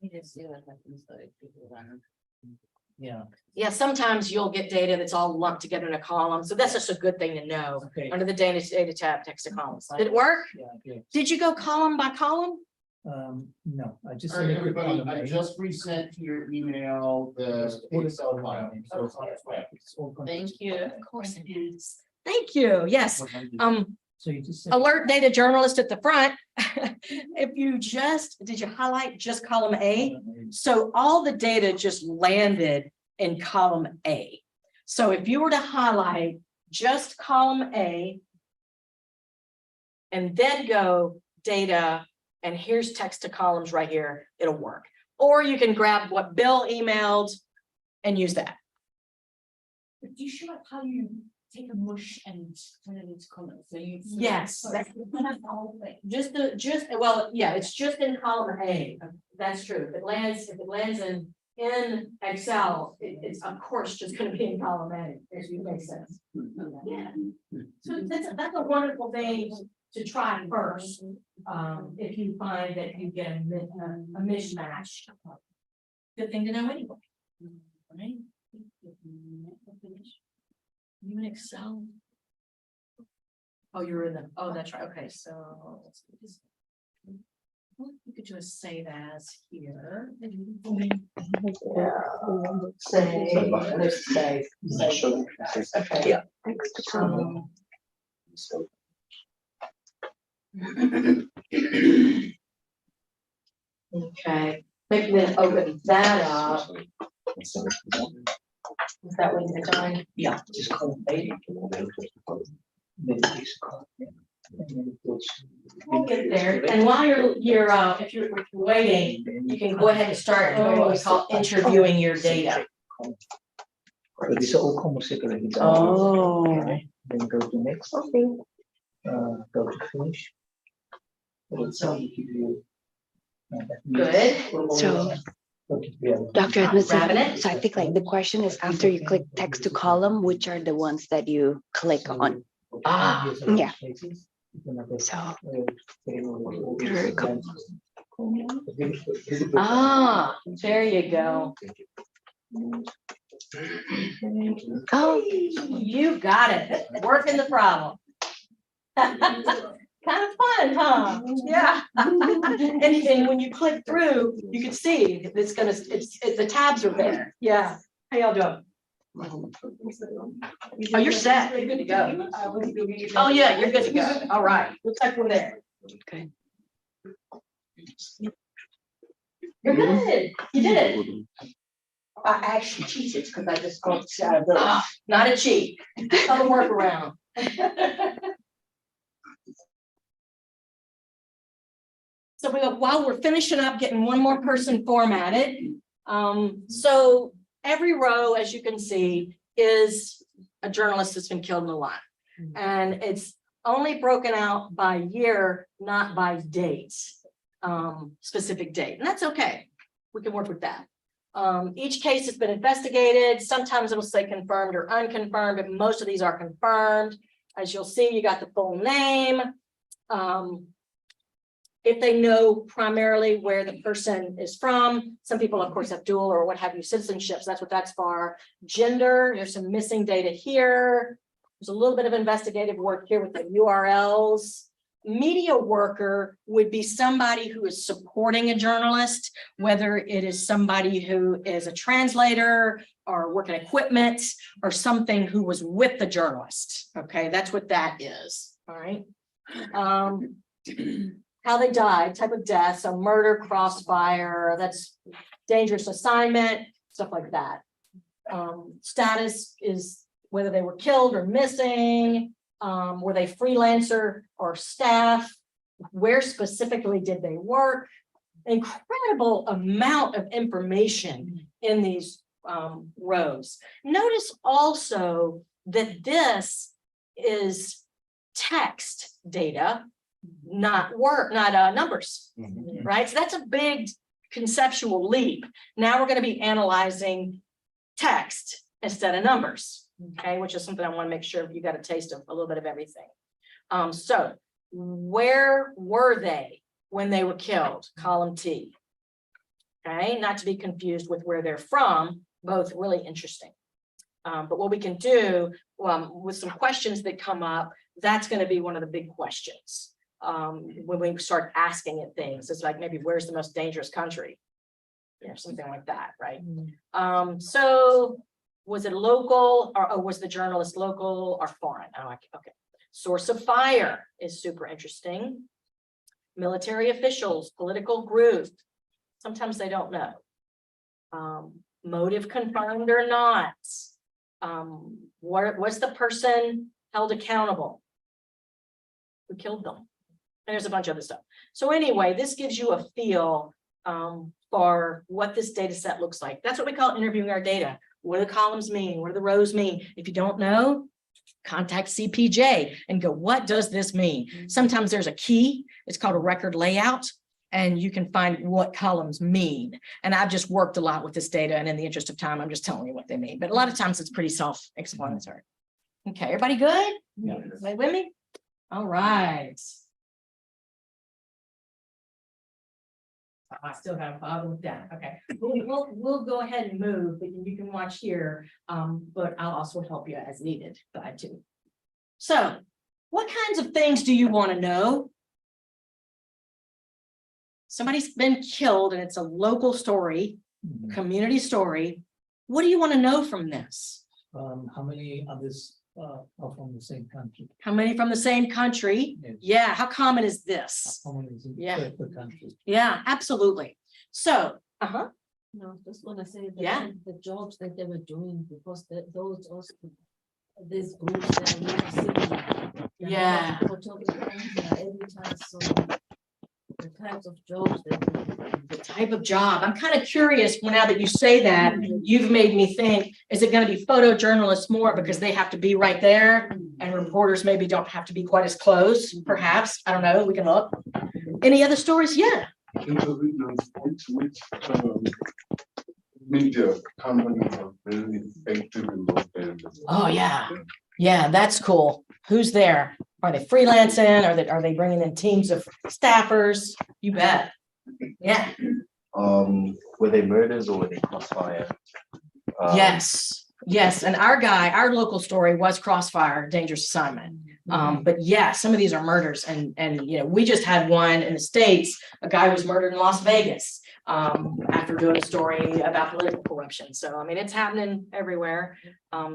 You just see what happens though if people run. Yeah, Yeah, sometimes you'll get data that's all lumped together in a column. So that's just a good thing to know. okay. Under the data tab, text to columns. Did it work? Yeah, okay. Did you go column by column? No, I just All right, selected everybody, column I A. just resent to your email the Excel file. So it's on its way. It's all Thank you. Of course it is. Thank you. Yes. So you just. Alert data journalist at the front. If you did you highlight just column A? So all the data just landed in column A. So if you were to highlight just column A and then go data, and here's text to columns right here, it'll work. Or you can grab what Bill emailed and use that. Do you show us how you take a mush and turn it into columns? So you. Yes. So that's the whole thing. Well, yeah, it's just in column A. That's true. If it lands in Excel, it's of course just gonna be in column A, if it makes sense. Yeah. So that's a wonderful thing to try first. If you find that you get a mismatch. Good thing to know anyway. Right? You in Excel? Oh, you're in the, oh, that's right. Okay, so. You could just save as here. Okay. Yeah. Okay, maybe then open that up. Is that what you're doing? Yeah, just column A. We'll get there. And while if you're waiting, you can go ahead and start what we call interviewing your data. But these are all comma separated. Oh. Okay, then go to next. Go to finish. So give you. Good. So, Dr. Edmondson, so I think like the question is after you click text to column, which are the ones that you click on? Ah, yeah. So, there are a couple. Ah, there you go. Oh, You got it. Working the problem. Kind of fun, huh? Yeah. And when you click through, you can see it's gonna, the tabs are there. Yeah. How y'all doing? Oh, you're set. You're good to go. Oh, yeah, you're good to go. All right. Looks like we're there. Okay. You're good. You did it. I actually cheated because I just called not a cheat. Not a workaround. So while we're finishing up, getting one more person formatted. So every row, as you can see, is a journalist that's been killed in the line. And it's only broken out by year, not by date, specific date. And that's okay. We can work with that. Each case has been investigated. Sometimes it'll say confirmed or unconfirmed, but most of these are confirmed. As you'll see, you got the full name. If they know primarily where the person is from, some people, of course, have dual or what have you citizenships. That's what that's for. Gender, there's some missing data here. There's a little bit of investigative work here with the URLs. Media worker would be somebody who is supporting a journalist, whether it is somebody who is a translator or working equipment or something who was with the journalist. Okay, that's what that is. All right. How they died, type of death, so murder, crossfire, that's dangerous assignment, stuff like that. Status is whether they were killed or missing, were they freelancer or staff, where specifically did they work? Incredible amount of information in these rows. Notice also that this is text data, not numbers, right? So that's a big conceptual leap. Now we're going to be analyzing text instead of numbers, okay, which is something I want to make sure you got a taste of a little bit of everything. So where were they when they were killed? Column T. Okay, not to be confused with where they're from, both really interesting. But what we can do with some questions that come up, that's going to be one of the big questions. When we start asking it things, it's like maybe where's the most dangerous country, you know, something like that, right? So was it local or was the journalist local or foreign? Oh, okay. Source of fire is super interesting. Military officials, political group, sometimes they don't know. Motive confirmed or not. Was the person held accountable? Who killed them? And there's a bunch of other stuff. So anyway, this gives you a feel for what this data set looks like. That's what we call interviewing our data. What do the columns mean? What do the rows mean? If you don't know, contact CPJ and go, what does this mean? Sometimes there's a key. It's called a record layout, and you can find what columns mean. And I've just worked a lot with this data, and in the interest of time, I'm just telling you what they mean. But a lot of times it's pretty self-explanatory. Okay, everybody good? Yeah. Everybody with me? All right. I still have a problem with that. Okay, we'll go ahead and move, but you can watch here. But I'll also help you as needed. Glad to. So, what kinds of things do you want to know? Somebody's been killed, and it's a local story, community story. What do you want to know from this? How many of this are from the same country? How many from the same country? Yes. Yeah. How common is this? How many is in Yeah. the country? Yeah, absolutely. So, No, just wanna say that Yeah. the jobs that they were doing, because those also, these groups that are really similar. Yeah. Photographers, every time, so the types of jobs that they do. the type of job, I'm kind of curious now that you say that, you've made me think, is it going to be photojournalists more because they have to be right there and reporters maybe don't have to be quite as close, perhaps? I don't know, we can look. Any other stories? Yeah. Which media companies are very active in those areas? Oh, yeah. Yeah, that's cool. Who's there? Are they freelancing? Are they bringing in teams of staffers? You bet. Yeah. Were they murders or were they crossfire? Yes. Yes. And our local story was Crossfire, dangerous assignment. But yeah, some of these are murders and, you know, we just had one in the States, a guy was murdered in Las Vegas. After doing a story about political corruption. So, I mean, it's happening everywhere.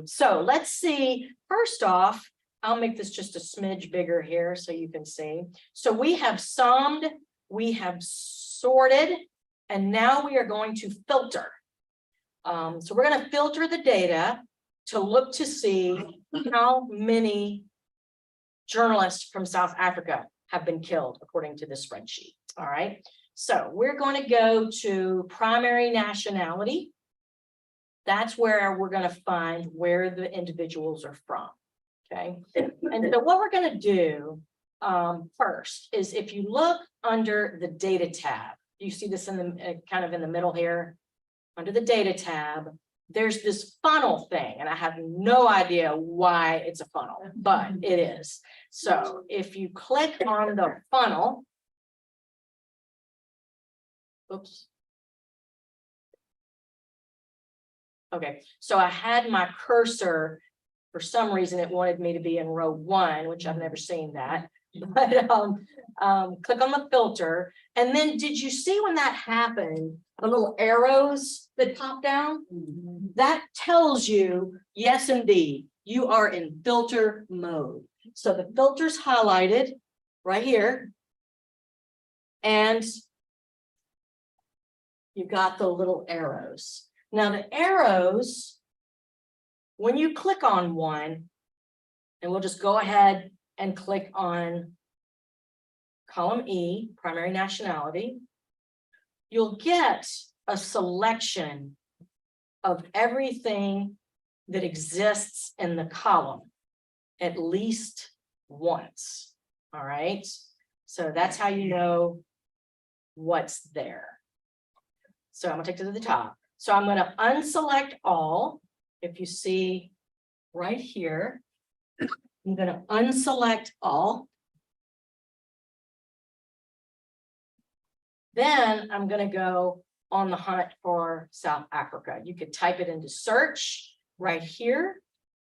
So let's see, first off, I'll make this just a smidge bigger here so you can see. So we have summed, we have sorted, and now we are going to filter. So we're going to filter the data to look to see how many journalists from South Africa have been killed according to this spreadsheet. All right. So we're going to go to primary nationality. That's where we're going to find where the individuals are from. Okay. And so what we're going to do first is if you look under the data tab, you see this in the kind of in the middle here, under the data tab, there's this funnel thing, and I have no idea why it's a funnel, but it is. So if you click on the funnel, oops. Okay, so I had my cursor, for some reason it wanted me to be in row 1, which I've never seen that. But click on the filter, and then did you see when that happened, the little arrows that pop down? That tells you, yes, indeed, you are in filter mode. So the filter's highlighted right here. And you got the little arrows. Now the arrows, when you click on one, and we'll just go ahead and click on column E, primary nationality, you'll get a selection of everything that exists in the column at least once. All right. So that's how you know what's there. So I'm gonna take it to the top. So I'm gonna unselect all. If you see right here, I'm gonna unselect all. Then I'm gonna go on the hunt for South Africa. You could type it into search right here,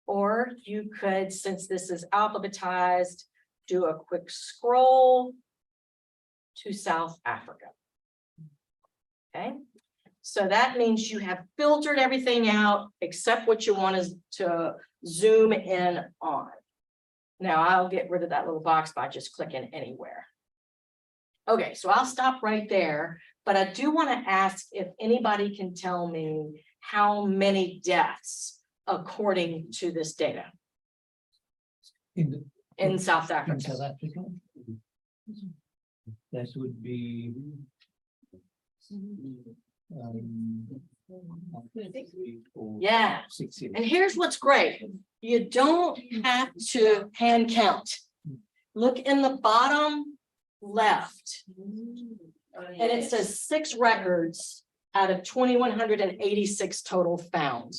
or you could, since this is alphabetized, do a quick scroll to South Africa. Okay, so that means you have filtered everything out except what you want to zoom in on. Now I'll get rid of that little box by just clicking anywhere. Okay, so I'll stop right there, but I do want to ask if anybody can tell me how many deaths according to this data in South Africa. In South Africa. That would be. Yeah. 6 years. And here's what's great. You don't have to hand count. Look in the bottom left. And it says 6 records out of 2,186 total found.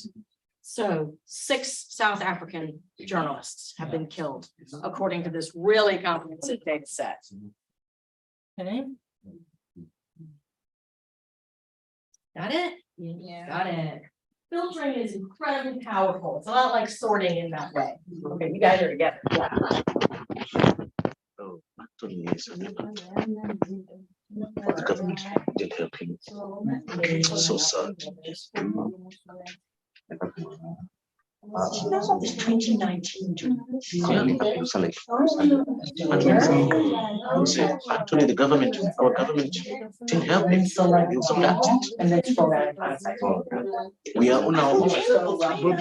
So 6 South African journalists have been killed, according to this really comprehensive data set. Okay. Got it? Yeah. Got it. Filtering is incredibly powerful. It's a lot like sorting in that way. Okay, you guys are together. Yeah. Oh, actually, yes. But the government did help him. So sad. It's 2019. Actually, the government, our government didn't help him. So that. And that's for We are on our own. But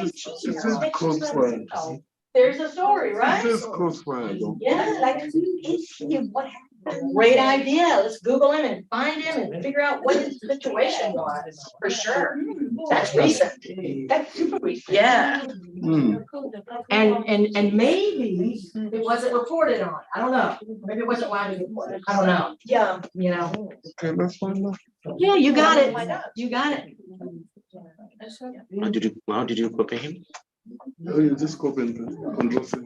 it says crossfire. There's a story, It right? says crossfire. Yeah, like what happened? Great idea. Let's Google him and find him and figure out what his situation was. For sure. That's recent. That's super recent. Yeah. And maybe it wasn't reported on. I don't know. Maybe it wasn't widely reported. I don't know. Yeah, you know. Okay, let's find out. Yeah, you got it. You got it. How did you copy him? Oh, you just copy and control C.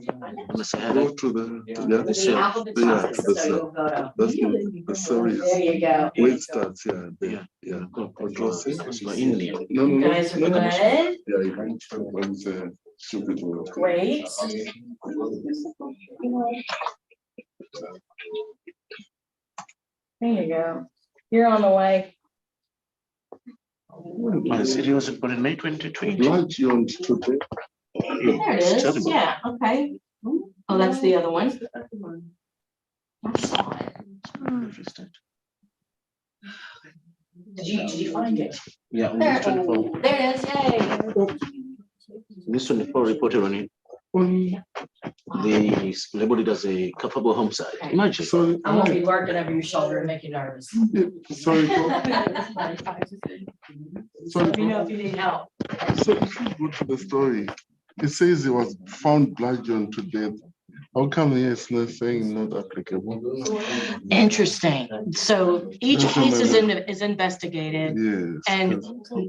Go to the It's alphabetized, so you'll go to- that's the series. There you go. Where it starts, yeah. Yeah. Yeah. Control C. So India. No, You no, guys are no. good. Yeah, you can stupid word. Great. There you go. You're on the way. My city was put in May 2020. Blood on today. There it It's is. terrible. Yeah, okay. Oh, that's the other one. Did you find it? Yeah, on There, this 24. there it is, yay. This 24 reported on it. They labeled it as a culpable homicide. Imagine. Sorry, I won't be lurking over your shoulder and make you nervous. sorry, Let me know if you need help. so if you go to the story, it says he was found bludgeoned to death. How come here it's not saying not applicable? Interesting. So each That's case is amazing. is investigated. Yes. And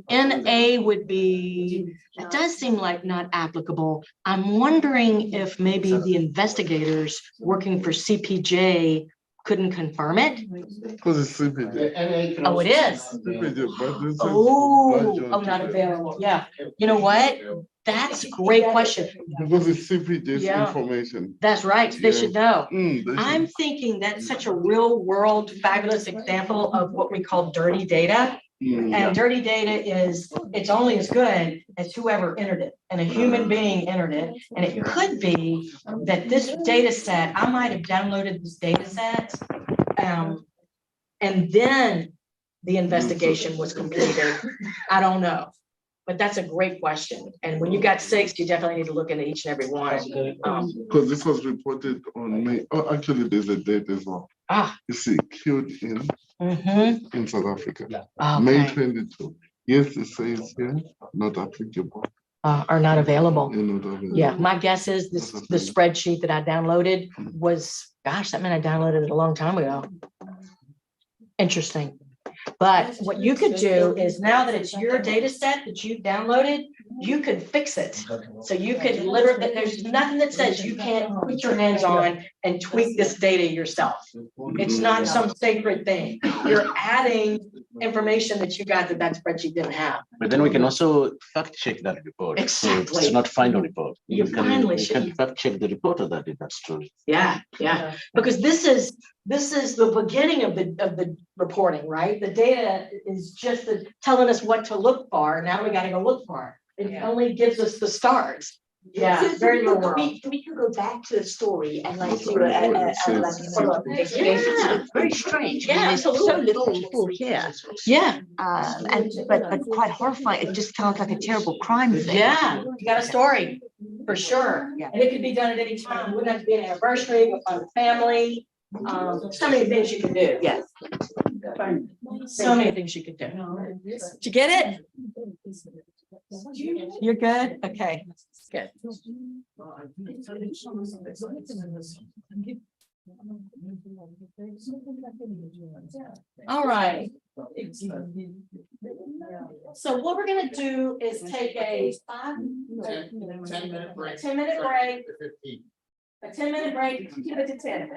NA would be, it does seem like not applicable. I'm wondering if maybe the investigators working for CPJ couldn't confirm it. Because it's CPJ. The NA can Oh, it also- is. CPJ, but this is Oh, bludgeoned oh, not to death. available. Yeah. You know what? That's a great question. Because it's CPJ's Yeah. information. That's right. They should know. They should- I'm thinking that's such a real world fabulous example of what we call dirty data. And dirty data is, it's only as good as whoever entered it, and a human being entered it. And it could be that this data set, I might have downloaded this data set. And then the investigation was completed. I don't know. But that's a great question. And when you got 6, you definitely need to look into each and every one. Because this was reported on May. Oh, actually, there's a date as well. You see, killed in South Africa, May Okay. 22. Yes, it says here, not applicable. Are not available. Not available. Yeah, my guess is this, the spreadsheet that I downloaded was, gosh, that meant I downloaded it a long time ago. Interesting. But what you could do is now that it's your data set that you've downloaded, you could fix it. So you could literally, there's nothing that says you can't put your hands on and tweak this data yourself. It's not some sacred thing. You're adding information that you got that spreadsheet didn't have. But then we can also fact check that report. So Exactly. it's not final report. You finally can should. fact check the reporter that did that story. Yeah, yeah, because this is the beginning of the reporting, right? The data is just telling us what to look for. Now we gotta go look for it. It only gives us the stars. Yeah, very real world. We can go back to the story and like do a follow-up investigation. Yeah. It's very strange. Yeah, I mean, there's so absolutely. little people here. Yeah, But quite horrifying. It just sounds like a terrible crime thing. yeah, you got a story, for sure. Yeah. And it could be done at any time. It wouldn't have to be an anniversary, a family. So many things you can do. Yes. So many things you could do. Did you get it? You're good? Okay, good. All right. So what we're gonna do is take a 10-minute break. 10-minute break. 15. A 10-minute break, give it to 10.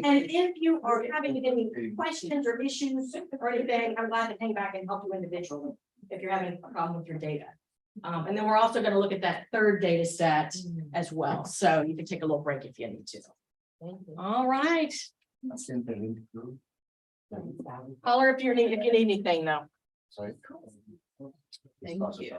And if you are having any questions or issues or anything, I'm glad to hang back and help you individually if you're having a problem with your data. And then we're also going to look at that third data set as well. So you can take a little break if you need to. All right. Holler if you need anything though. Sorry. Thank you.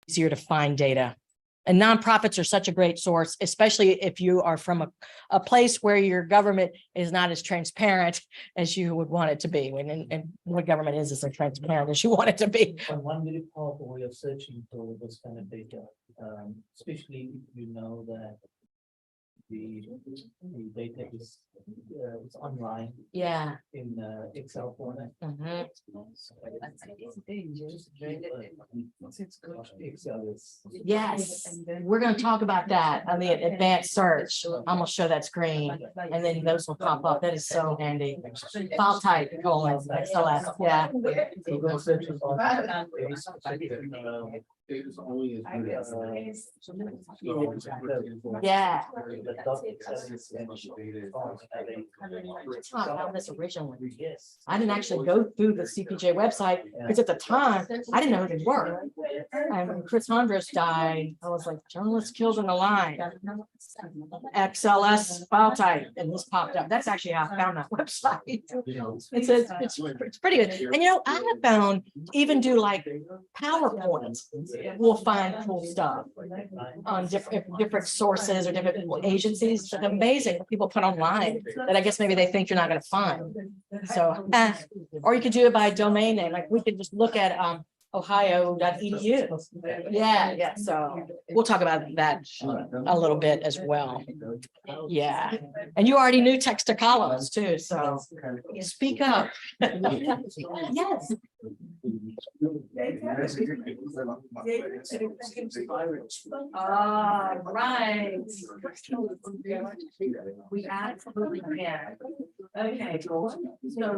easier to find data. And nonprofits are such a great source, especially if you are from a place where your government is not as transparent as you would want it to be. And what government is as transparent as you want it to be. One very powerful way of searching for this kind of data, especially if you know that the data is it's online Yeah. in Excel format. Excel is. Yes, we're gonna talk about that on the advanced search. I'm gonna show that screen and then those will pop up. That is so handy. File type, colon, XLS, yeah. So go searching on very specific, Data's only as good as. Yeah. the dot Excel is That's how I found this originally. I didn't actually go through the CPJ website because at the time I didn't know who they were. And when Chris Hondros died, I was like, journalists killed in the line. XLS file type, and this popped up. That's actually how I found that website. It's pretty good. And you know, I have found even do like PowerPoints, we'll find cool stuff on different sources or different agencies. It's amazing what people put online that I guess maybe they think you're not going to find. So, or you could do it by domain name. Like we could just look at ohio.edu. Yeah. So we'll talk about that a little bit as well. Yeah. And you already knew text to columns too. So speak up. Yes. Right. We absolutely can. Okay, so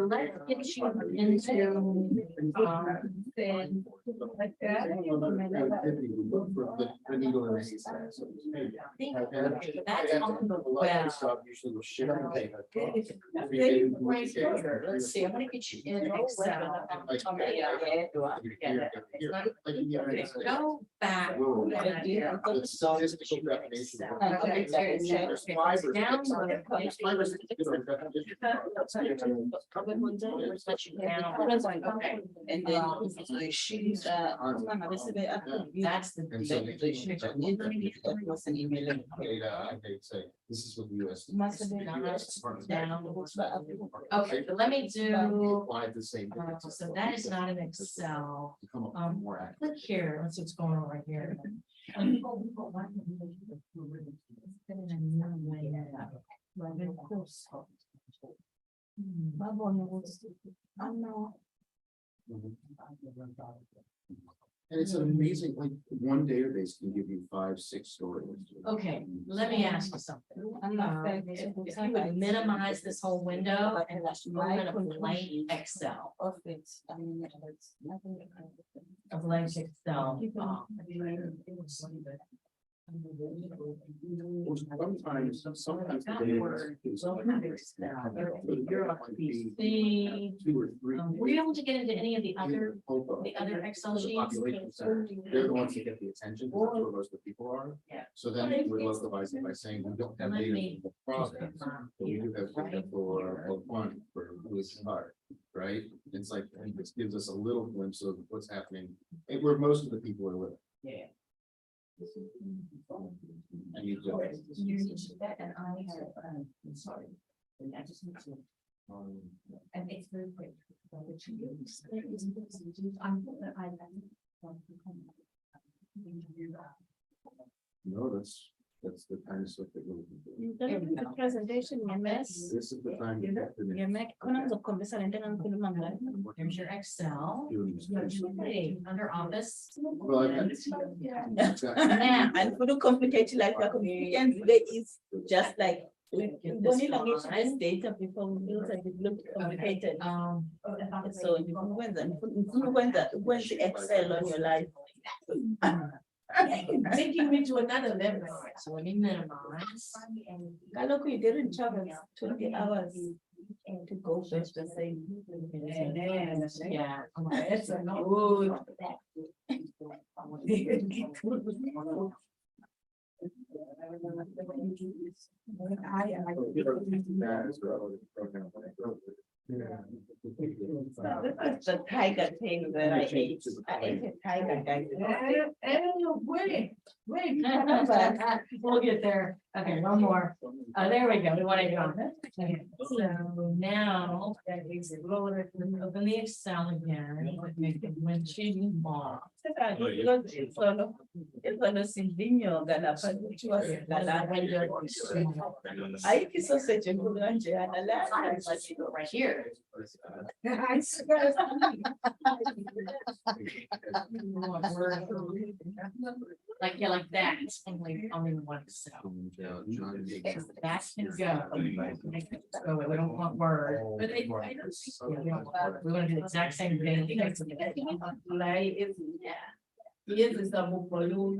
let's get you into like that. That's on the web. Let's see, I'm gonna get you in Excel. Go back. And then she's that's the. This is what the US. Okay, so let me do, Applied the same. so that is not an Excel. Click here, let's see what's going on right here. And it's an amazing, like, one database can give you 5-6 stories. Okay, let me ask you something. If you would minimize this whole window and let's move in a blank Excel. A blank Excel. Sometimes the That data word, is well, not Excel. You're on PC. 2 or 3. Were you able to get into any of the other Excel sheets? Population size. They're the ones that get the attention, because that's where most of the people are. Yeah. So then we localize it by saying we don't have data for the province, but we do have data for one, for Lewis Park, right? It's like, I think this gives us a little glimpse of what's happening, and where most of the people are living. Yeah. And you do it. And I have, I'm sorry. I just need to. And it's very quick. No, that's the kind of stuff that we're looking for. You've done the presentation, MS. This is the time. to get to the next There's your Excel. doing this. Hey, under office. Well, I've got- Now, And for the complicated like your communication today is just like. Give this Only language one. has data before we built it, it looked complicated. So you can when the Excel on your life. Taking me to another level. So let me minimize. Look, you didn't travel 20 hours to go first the same. Yeah. That's a good. That is what I would program. This is the tiger thing that I ate. I ate a tiger, guys. Wait. We'll get there. Okay, one more. There we go. We want to go. Okay, so now open the Excel again. Make it when she more. It's on a Silvino, Galapa, which was I saw such a good lunch and a lot. Right here. Like, yeah, like that, only one cell. That can go. So we don't want word. But we want to do the exact same thing. Yes, it's double volume.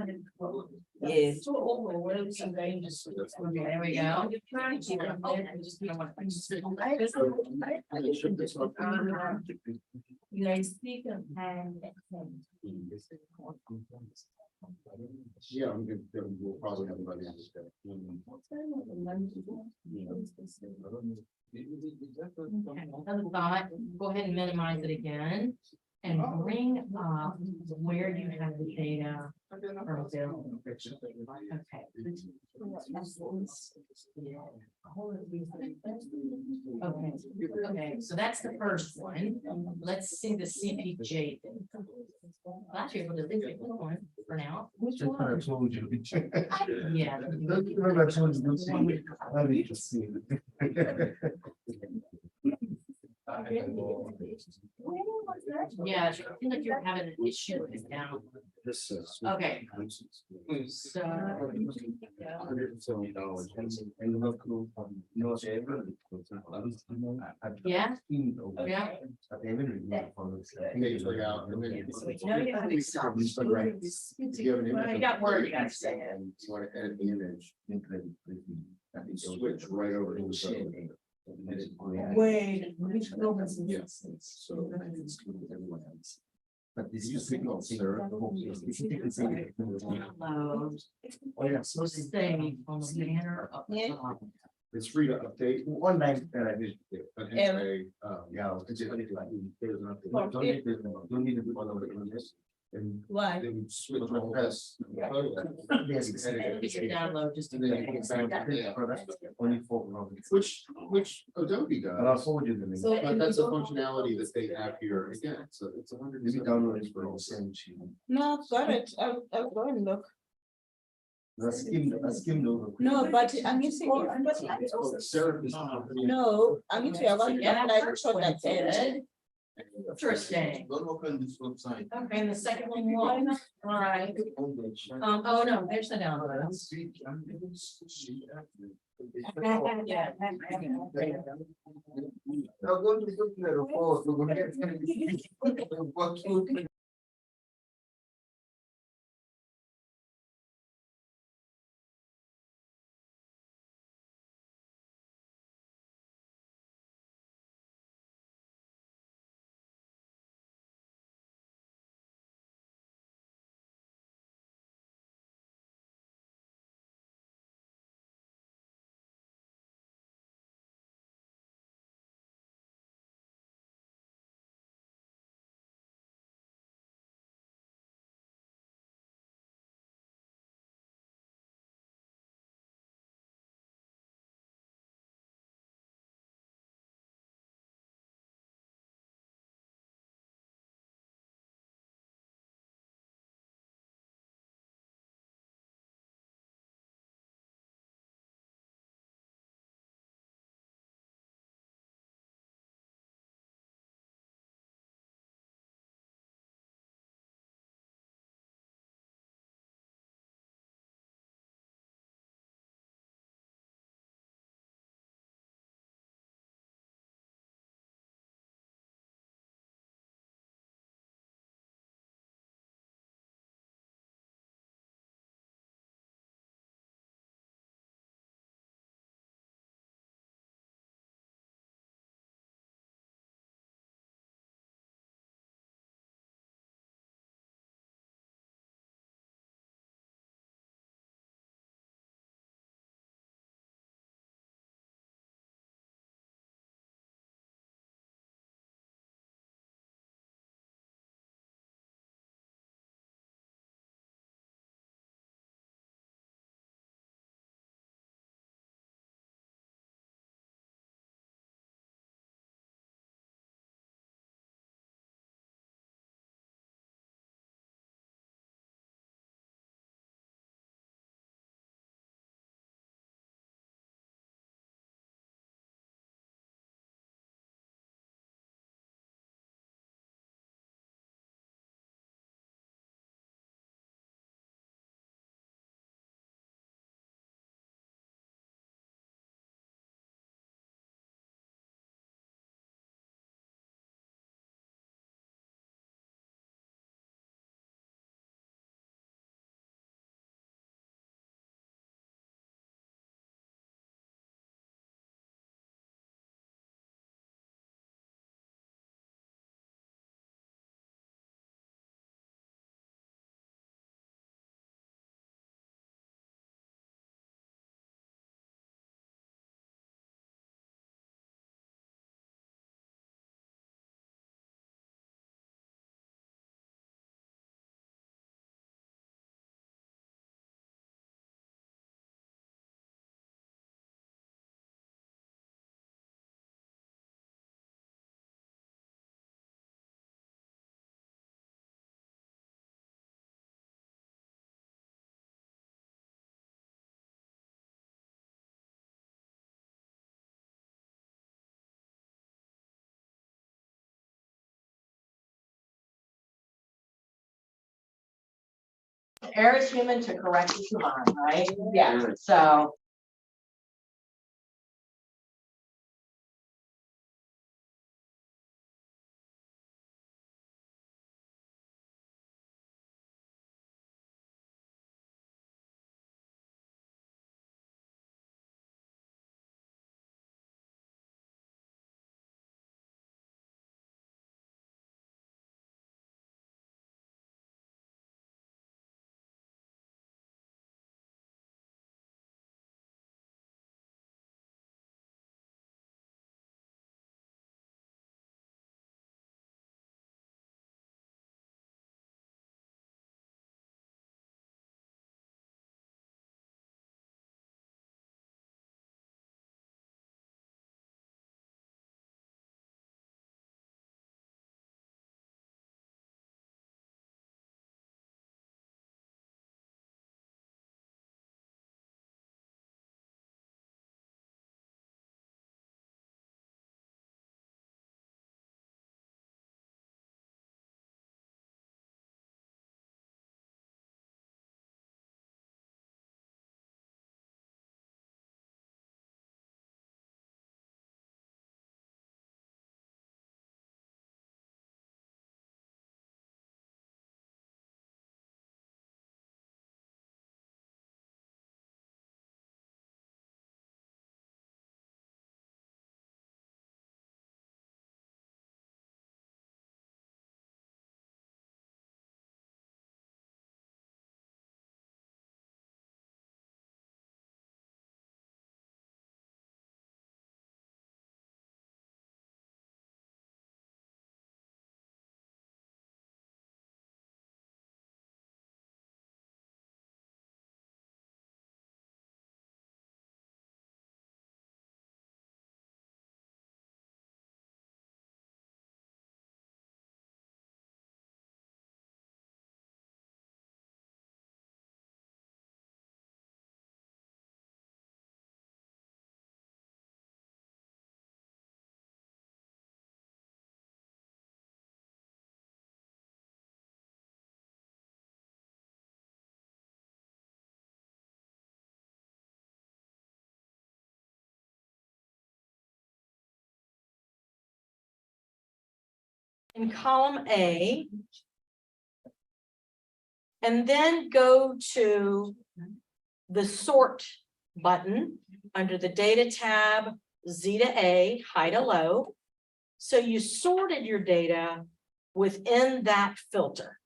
Yes. There we go. You guys speak of Yeah, we'll probably have everybody on this day. Another thought, go ahead and minimize it again and bring up where you have the data from Bill. Okay. Okay, so that's the first one. Let's see the CPJ. Last year, we'll delete this one for now. Which one? told you. Yeah. Yeah, I feel like you're having an issue with it now. This is. Okay. So. $170. Yeah. Yeah. Page layout, and then. No, you have Excel. You have an image. You got Word, you gotta say it. And you want to edit the image. Switch right over to the. Wait, which Yes. So. But this is signal, sir. Load. Oh, yeah. So stay on the banner up Yeah. top. It's free to update. One line that I did. Yeah. Yeah. Don't need to do all of the images. And Why? They would switch all this. Yes. It's your download just. And then you can back to that. Only 4. Which Adobe But I'll does. forward you the link. So- But that's a functionality that they have here. Again, it's a hundred. Maybe download it for all same sheet. No, I've got it. I'll go and look. I skimmed over. No, but I'm using. Sarah is. No, I'm using a one, Yeah, like, short that Good. Interesting. Don't open this website. Okay, and the second one, all right. Oh, no, there's the downloads. Yeah. Now go to the report. We're gonna get- error is human, to correct is divine, right? Yeah, so. In column A. And then go to the sort button under the data tab, Z to A, high to low. So you sorted your data within that filter.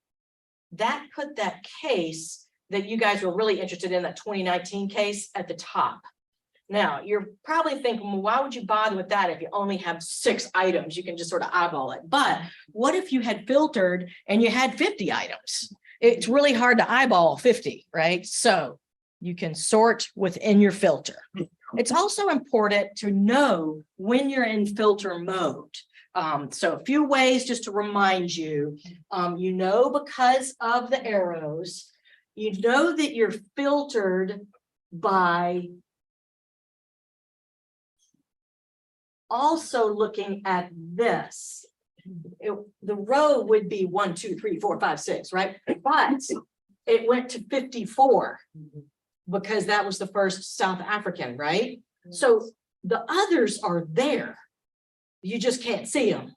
That put that case that you guys were really interested in, that 2019 case, at the top. Now, you're probably thinking, well, why would you bother with that if you only have 6 items? You can just sort of eyeball it. But what if you had filtered and you had 50 items? It's really hard to eyeball 50, right? So you can sort within your filter. It's also important to know when you're in filter mode. So a few ways just to remind you, you know, because of the arrows, you know that you're filtered by also looking at this. The row would be 1, 2, 3, 4, 5, 6, right? But it went to 54 because that was the first South African, right? So the others are there. You just can't see them.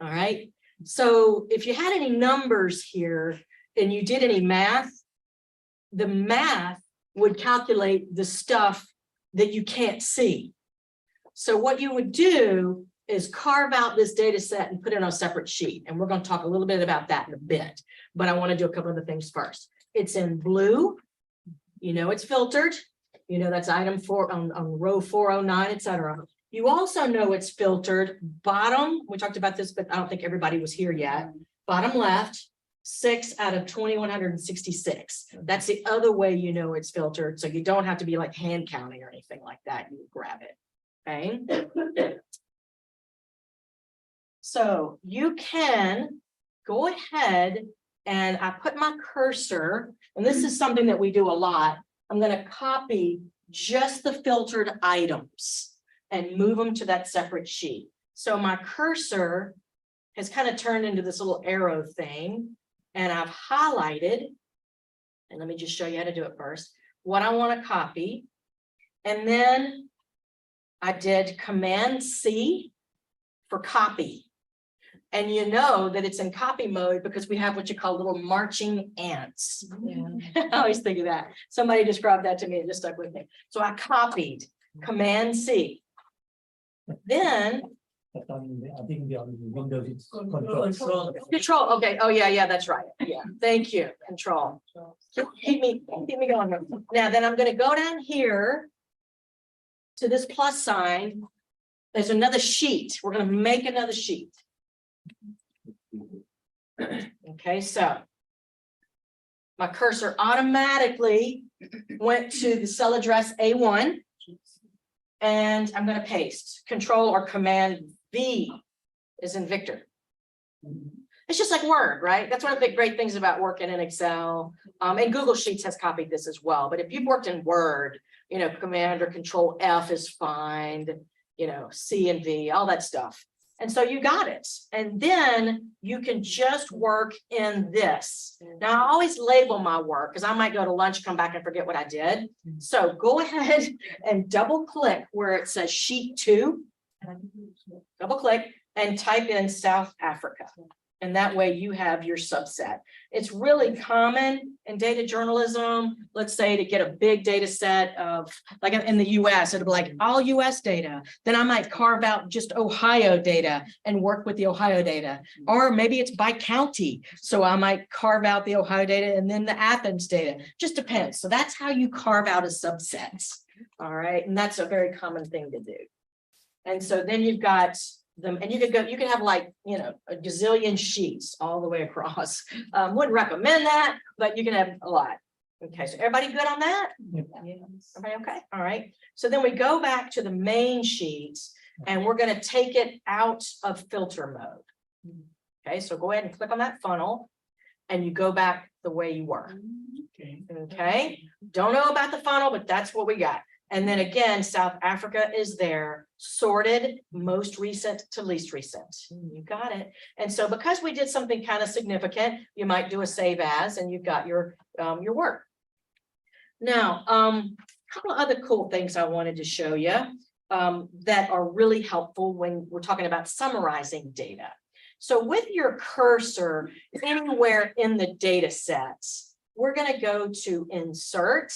All right. So if you had any numbers here and you did any math, the math would calculate the stuff that you can't see. So what you would do is carve out this data set and put it on a separate sheet. And we're going to talk a little bit about that in a bit. But I want to do a couple of the things first. It's in blue. You know, it's filtered. You know, that's item 4 on row 409, etc. You also know it's filtered bottom. We talked about this, but I don't think everybody was here yet. Bottom left, 6 out of 2,166. That's the other way you know it's filtered. So you don't have to be like hand counting or anything like that. You grab it. Okay. So you can go ahead and I put my cursor, and this is something that we do a lot. I'm going to copy just the filtered items and move them to that separate sheet. So my cursor has kind of turned into this little arrow thing, and I've highlighted And let me just show you how to do it first. What I want to copy. And then I did Command C for copy. And you know that it's in copy mode because we have what you call little marching ants. I always think of that. Somebody described that to me, it just stuck with me. So I copied Command C. Then I think the Windows is control. Control, okay, oh, yeah, that's right, yeah, thank you, Control. Keep me going. Now, then I'm gonna go down here to this plus sign. There's another sheet, we're gonna make another sheet. Okay, so my cursor automatically went to the cell address A1. And I'm gonna paste, Control or Command V is in Victor. It's just like Word, right? That's one of the great things about working in Excel. And Google Sheets has copied this as well. But if you've worked in Word, you know, Command or Control F is fine, you know, C and V, all that stuff. And so you got it. And then you can just work in this. Now, I always label my work because I might go to lunch, come back and forget what I did. So go ahead and double click where it says sheet 2. Double click and type in South Africa. And that way you have your subset. It's really common in data journalism, let's say, to get a big data set of, like in the US, it'll be like all US data. Then I might carve out just Ohio data and work with the Ohio data. Or maybe it's by county. So I might carve out the Ohio data and then the Athens data. Just depends. So that's how you carve out a subset. All right. And that's a very common thing to do. And so then you've got them, and you can have like, you know, a gazillion sheets all the way across. Wouldn't recommend that, but you can have a lot. Okay, so everybody good on that? Everybody okay? All right. So then we go back to the main sheets and we're going to take it out of filter mode. Okay, so go ahead and click on that funnel and you go back the way you were. Okay, don't know about the funnel, but that's what we got. And then again, South Africa is there, sorted most recent to least recent. You got it. And so because we did something kind of significant, you might do a save as, and you've got your work. Now, a couple of other cool things I wanted to show you that are really helpful when we're talking about summarizing data. So with your cursor anywhere in the data sets, we're going to go to Insert.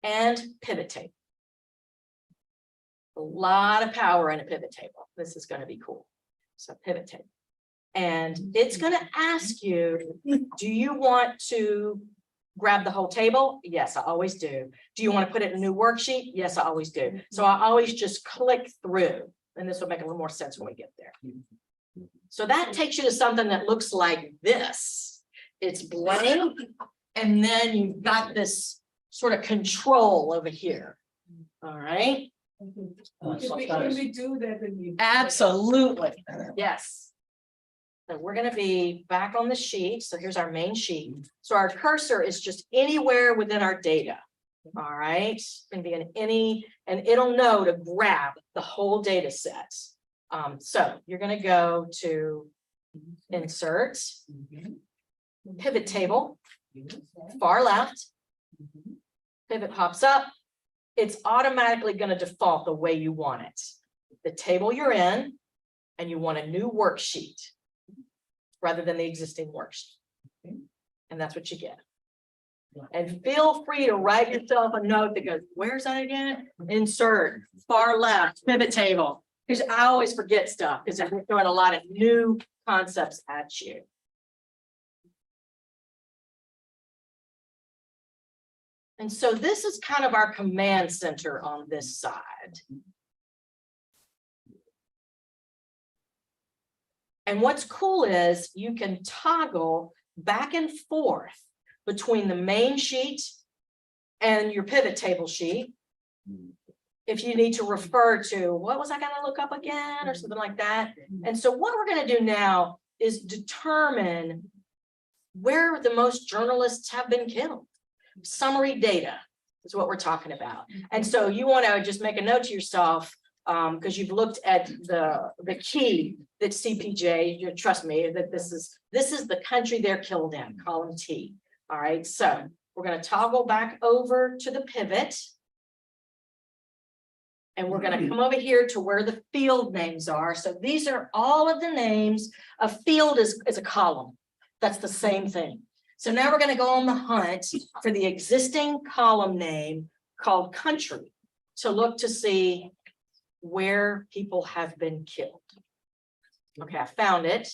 And pivot table. A lot of power in a pivot table. This is going to be cool. So pivot table. And it's going to ask you, do you want to grab the whole table? Yes, I always do. Do you want to put it in a new worksheet? Yes, I always do. So I always just click through. And this will make a little more sense when we get there. So that takes you to something that looks like this. It's blank. And then you've got this sort of control over here. All right. Can we do that? Absolutely. Yes. So we're going to be back on the sheet. So here's our main sheet. So our cursor is just anywhere within our data. All right. It's going to be in any, and it'll know to grab the whole data set. So you're going to go to Insert, Pivot Table, far left. Pivot pops up, it's automatically going to default the way you want it. The table you're in, and you want a new worksheet rather than the existing worksheet. And that's what you get. And feel free to write yourself a note that goes, where's that again? Insert, far left, pivot table. Because I always forget stuff because I'm throwing a lot of new concepts at you. And so this is kind of our command center on this side. And what's cool is you can toggle back and forth between the main sheet and your pivot table sheet. If you need to refer to what was I going to look up again or something like that. And so what we're going to do now is determine where the most journalists have been killed. Summary data is what we're talking about. And so you want to just make a note to yourself, because you've looked at the key that CPJ, you trust me, that this is the country they're killed in, column T. All right, so we're gonna toggle back over to the pivot. And we're gonna come over here to where the field names are. So these are all of the names. A field is a column. That's the same thing. So now we're gonna go on the hunt for the existing column name called country to look to see where people have been killed. Okay, I found it.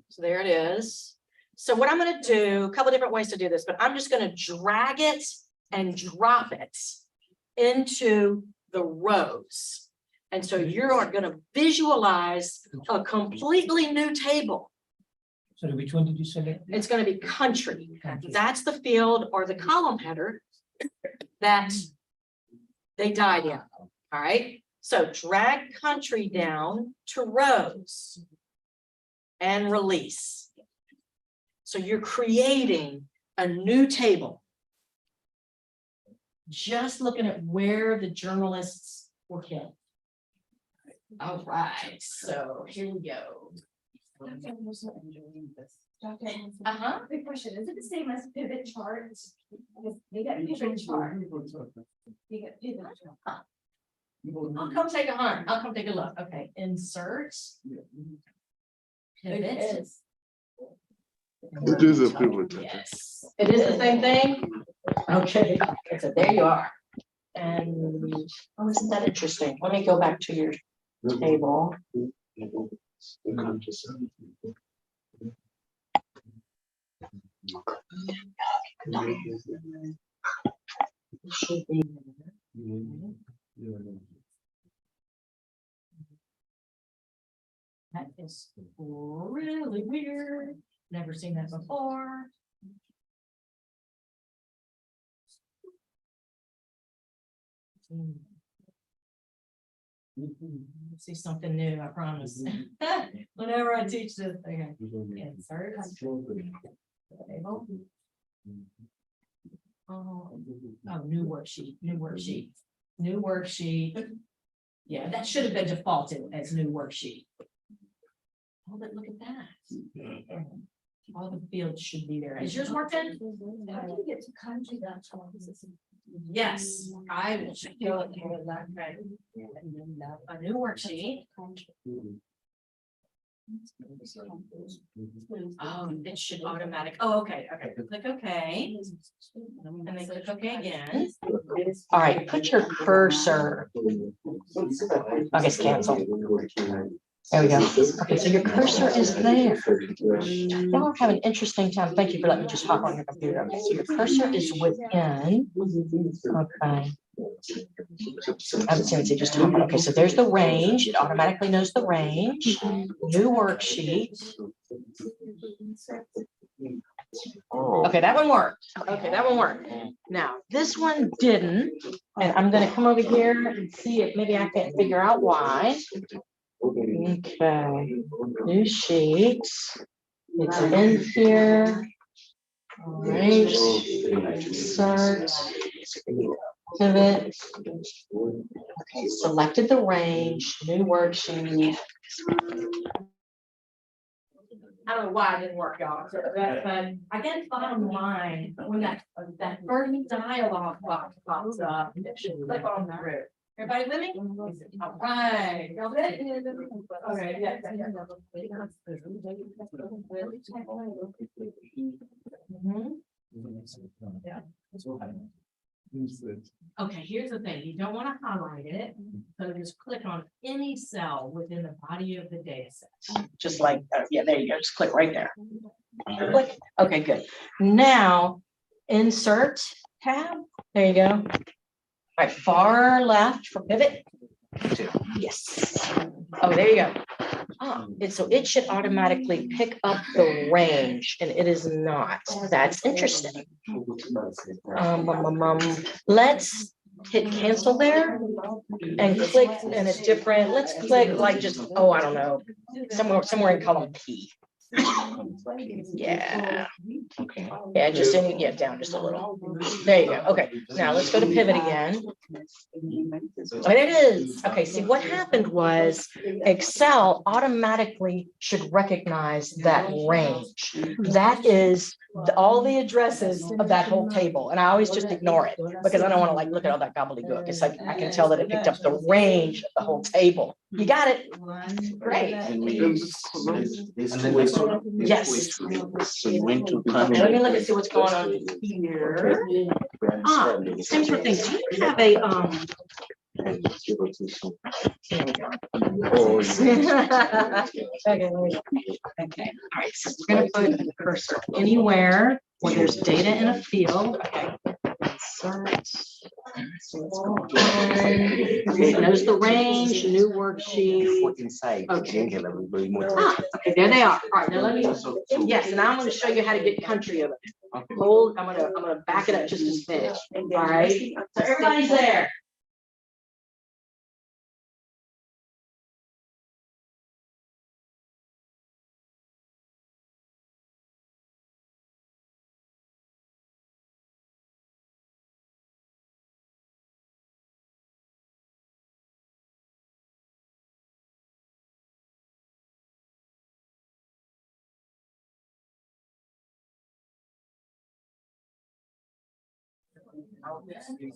So there it is. So what I'm gonna do, a couple different ways to do this, but I'm just gonna drag it and drop it into the rows. And so you're gonna visualize a completely new table. So which one did you select? It's gonna be country. That's the field or the column header that they died in. All right, so drag country down to rows and release. So you're creating a new table. Just looking at where the journalists were killed. All right, so here we go. Uh-huh. Good question. Is it the same as pivot charts? They got pivot chart. They got pivot chart. I'll come take a hunt. I'll come take a look. Okay, insert. Pivot. It is a pivot. Yes, it is the same thing. Okay, so there you are. And oh, isn't that interesting? Let me go back to your table. Should be. That is really weird. Never seen that before. See something new, I promise. Whenever I teach this, okay. Insert. Table. Oh, new worksheet, new worksheet, new worksheet. Yeah, that should have been defaulted as new worksheet. Oh, but look at that. All the fields should be there. Is yours working? How do you get to country? That's all. Yes, I will show it here. Okay. A new worksheet. Oh, it should automatic. Oh, okay, okay. Click OK. And then click OK again. All right, put your cursor. I guess cancel. There we go. Okay, so your cursor is there. Y'all are having an interesting time. Thank you for letting me just hop on your computer. Okay, so your cursor is within. Okay. I haven't seen it, just hop on. Okay, so there's the range. It automatically knows the range. New worksheet. Okay, that one worked. Okay, that one worked. Now, this one didn't. And I'm going to come over here and see if maybe I can't figure out why. Okay, new sheet. It's in here. All right, insert, pivot. Okay, selected the range, new worksheet. I don't know why it didn't work, y'all. But I guess bottom line, when that first dialogue box pops up, it should click on through. Everybody with me? All right. Y'all good? Okay, yeah. Okay, here's the thing. You don't want to highlight it. So just click on any cell within the body of the data set. Just like, yeah, there you go. Just click right there. Click. Okay, good. Now, insert tab. There you go. All right, far left for pivot. Yes. Oh, there you go. Oh, so it should automatically pick up the range, and it is not. That's interesting. Let's hit cancel there and click in a different. Let's click like just, oh, I don't know, somewhere in column P. Yeah. Yeah, just in, yeah, down just a little. There you go. Okay, now let's go to pivot again. Oh, there it is. Okay, see what happened was Excel automatically should recognize that range. That is all the addresses of that whole table. And I always just ignore it because I don't want to like look at all that gobbledygook. It's like I can tell that it picked up the range of the whole table. You got it. Great. Yes. Let me look and see what's going on here. Same sort of thing. Do you have a Okay, okay, all right, so we're gonna put the cursor anywhere where there's data in a field. Okay. Insert. Notice the range, new worksheet. Okay. Okay, there they are. All right, now let me, yes, and I'm gonna show you how to get country of it. Hold, I'm gonna back it up just a smidge. All right, so everybody's there.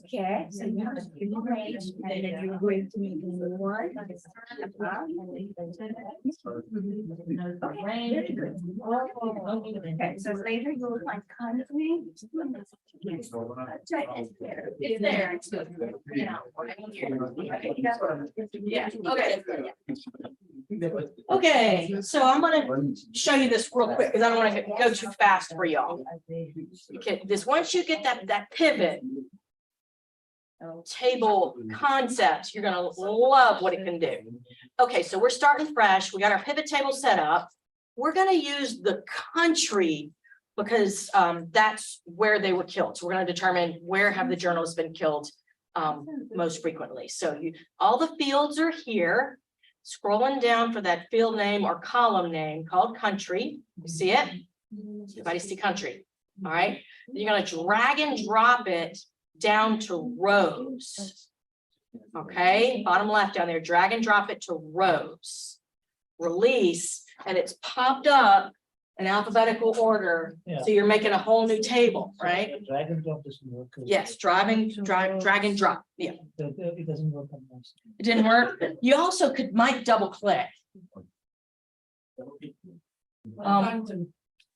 Okay, so you have a range, and then you're going to make one. Okay, so later you will find country. It's there. It's good. You know, right here. Yeah, okay. Okay, so I'm gonna show you this real quick because I don't want to go too fast for y'all. Okay, this once you get that pivot table concept, you're gonna love what it can do. Okay, so we're starting fresh. We got our pivot table set up. We're gonna use the country because that's where they were killed. So we're gonna determine where have the journalists been killed most frequently. So all the fields are here. Scrolling down for that field name or column name called country. You see it? Everybody see country? All right. You're going to drag and drop it down to rows. Okay. Bottom left down there, drag and drop it to rows. Release, and it's popped up in alphabetical order. Yeah. So you're making a whole new table, right? Drag and drop doesn't work. Yes, drag and drop. Yeah. It doesn't work on most. It didn't work. You also might double click.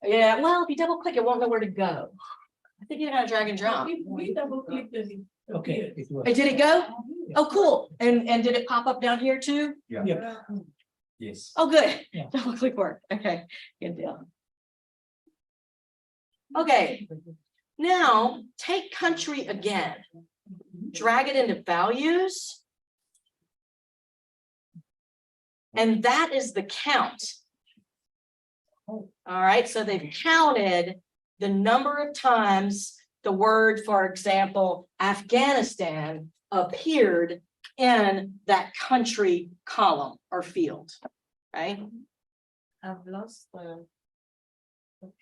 Yeah, well, if you double click, it won't know where to go. I think you're gonna drag and drop. We double clicked this. Okay. Hey, did it go? Oh, cool. And did it pop up down here too? Yeah. Yes. Oh, good. Yeah. Double click work. Okay, good deal. Okay, now take country again. Drag it into values. And that is the count. All right, so they've counted the number of times the word, for example, Afghanistan appeared in that country column or field, right? I've lost the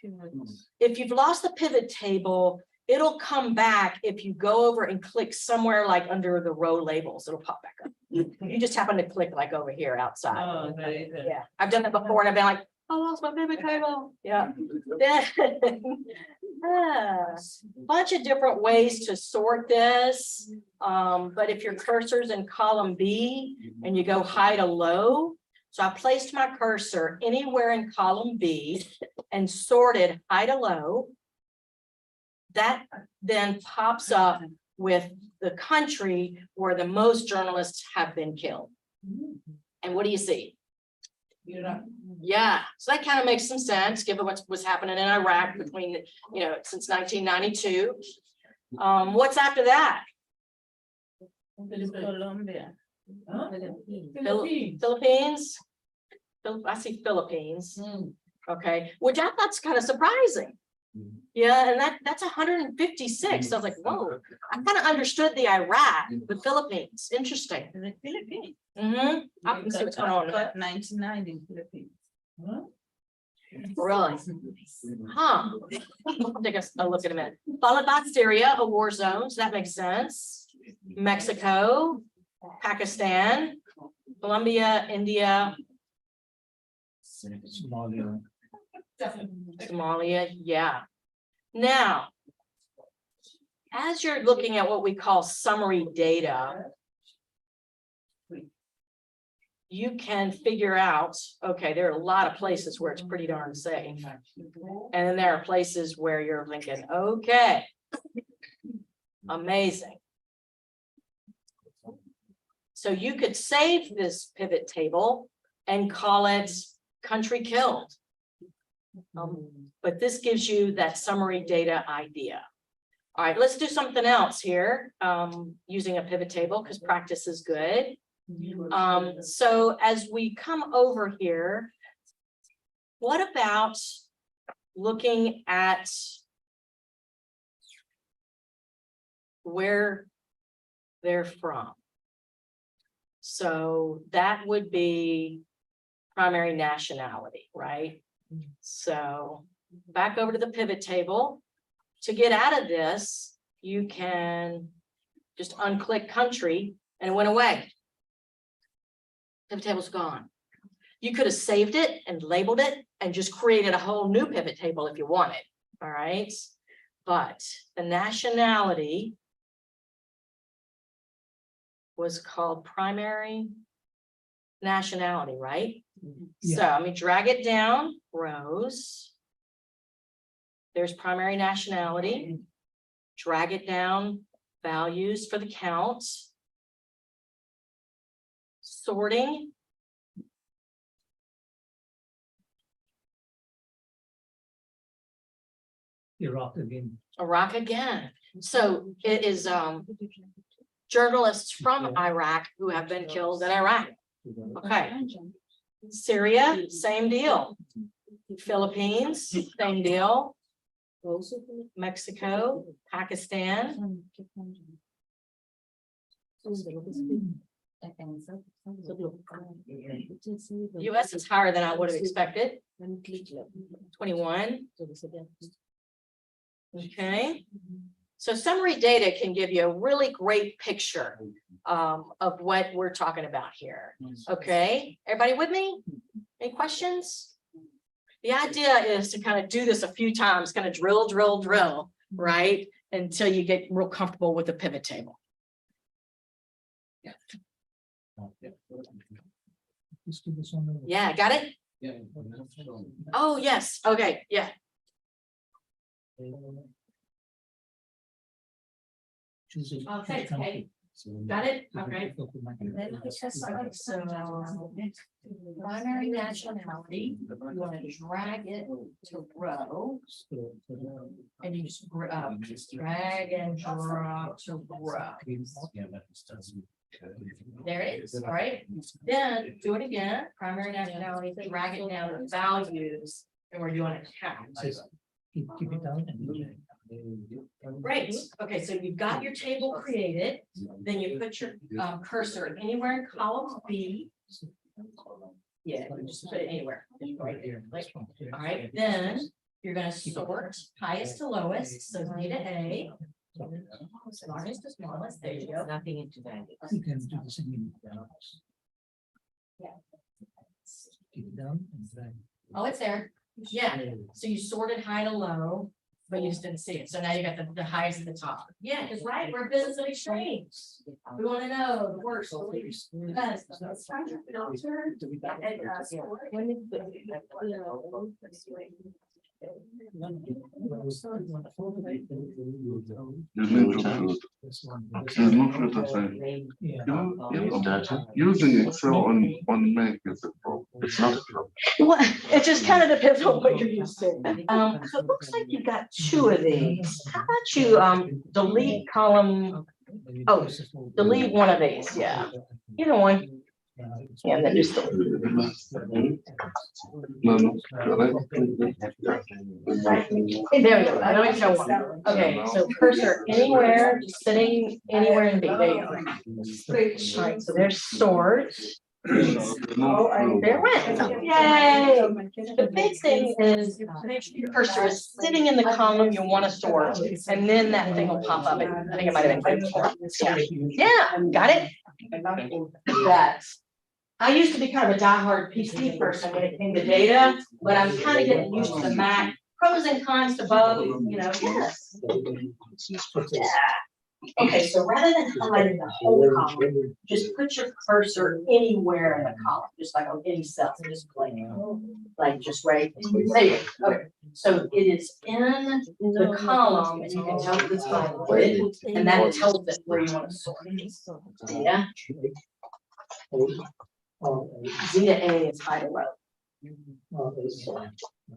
pivot. If you've lost the pivot table, it'll come back if you go over and click somewhere like under the row labels, it'll pop back up. You just happen to click like over here outside. Oh, very good. Yeah, I've done that before and I've been like, I lost my pivot table. Yeah. Bunch of different ways to sort this. But if your cursor's in column B and you go high to low, so I placed my cursor anywhere in column B and sorted high to low. That then pops up with the country where the most journalists have been killed. And what do you see? Yeah, so that kind of makes some sense given what's happening in Iraq between, since 1992. What's after that? Colombia. Philippines. I see Philippines. Okay, which I thought's kind of surprising. Yeah, and that's 156. So I was like, whoa, I kind of understood the Iraq, the Philippines. Interesting. The Philippines. I can see what's going on. Got 99 in Philippines. Really? Huh. I'll take a look at a minute. Followed by Syria, a war zone, so that makes sense. Mexico, Pakistan, Colombia, India, Somalia. Somalia, yeah. Now, as you're looking at what we call summary data, you can figure out, okay, there are a lot of places where it's pretty darn safe. And then there are places where you're thinking, okay, amazing. So you could save this pivot table and call it country killed. But this gives you that summary data idea. All right, let's do something else here, using a pivot table because practice is good. So as we come over here, what about looking at where they're from? So that would be primary nationality, right? So back over to the pivot table. To get out of this, you can just unclick country and it went away. Pivot table's gone. You could have saved it and labeled it and just created a whole new pivot table if you wanted. All right. But the nationality was called primary nationality, right? So let me drag it down, rows. There's primary nationality. Drag it down, values for the count. Sorting. Iraq again. Iraq again. So it is journalists from Iraq who have been killed in Iraq. Okay. Syria, same deal. Philippines, same deal. Mexico, Pakistan. US is higher than I would have expected. 21. Okay. So summary data can give you a really great picture of what we're talking about here. Okay, everybody with me? Any questions? The idea is to kind of do this a few times, kind of drill, drill, drill, right? Until you get real comfortable with the pivot table. Yeah, got it? Oh, yes. Okay, yeah. Okay, okay. Got it? Okay. So, primary nationality, you want to drag it to row. And you just drag and drop to row. There it is, all right? Then do it again, primary nationality, drag it down to values, and we're doing a count. Keep it down and Great. Okay, so you've got your table created. Then you put your cursor anywhere in column B. Yeah, just put it anywhere. Right here. All right, then you're going to sort highest to lowest. So data A. Largest to smallest. There you go. Nothing into that. you can do the same. Yeah. Keep it down and drag. Oh, it's there. Yeah. So you sorted high to low, but you just didn't see it. So now you got the highest at the top. Yeah, because right, we're a business of extremes. We want to know the worst, the least, the best. You need to build. There's no filter thing. Using Excel on Mac is a problem. It's not a problem. Well, it just kind of depends on what you're used to. So it looks like you've got two of these. How about you delete column? Oh, delete one of these. Yeah, either one. Yeah, and then just No, Hey, there we go. I know I show one. Okay, so cursor anywhere, sitting anywhere in B. There you go. All right, so there's sort. Oh, and there it went. Yay. The big thing is make sure your cursor is sitting in the column you want to sort, and then that thing will pop up. I think it might have been. Yeah, got it? That. I used to be kind of a diehard PC person when it came to data, but I'm kind of getting used to the Mac. Pros and cons to both, yes. Yeah. Okay, so rather than highlighting the whole column, just put your cursor anywhere in the column, just like on any cell, and just click. Like just right there. Okay, so it is in the column, and you can tell it's highlighted, and that tells it where you want to sort. Yeah. Z to A is high to low.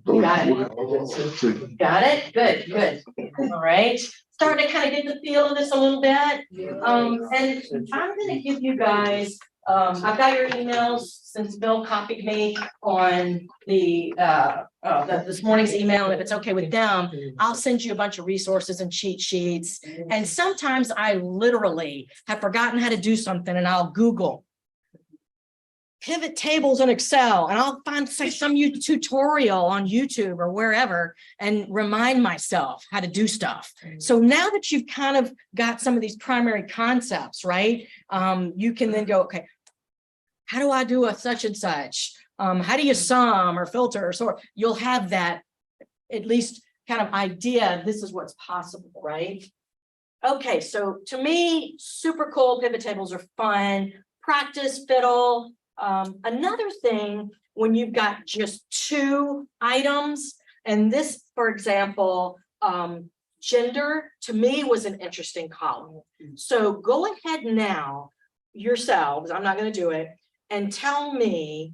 Got it. Got it? Good, good. All right. Starting to kind of get the feel of this a little bit. And I'm gonna give you guys, I've got your emails since Bill copied me on the this morning's email. And if it's okay with them, I'll send you a bunch of resources and cheat sheets. And sometimes I literally have forgotten how to do something and I'll Google pivot tables in Excel, and I'll find some tutorial on YouTube or wherever and remind myself how to do stuff. So now that you've kind of got some of these primary concepts, right? You can then go, okay, how do I do a such and such? How do you sum or filter or sort? You'll have that at least kind of idea. This is what's possible, right? Okay, so to me, super cool. Pivot tables are fun. Practice, fiddle. Another thing, when you've got just two items, and this, for example, gender, to me was an interesting column. So go ahead now yourselves, I'm not going to do it, and tell me,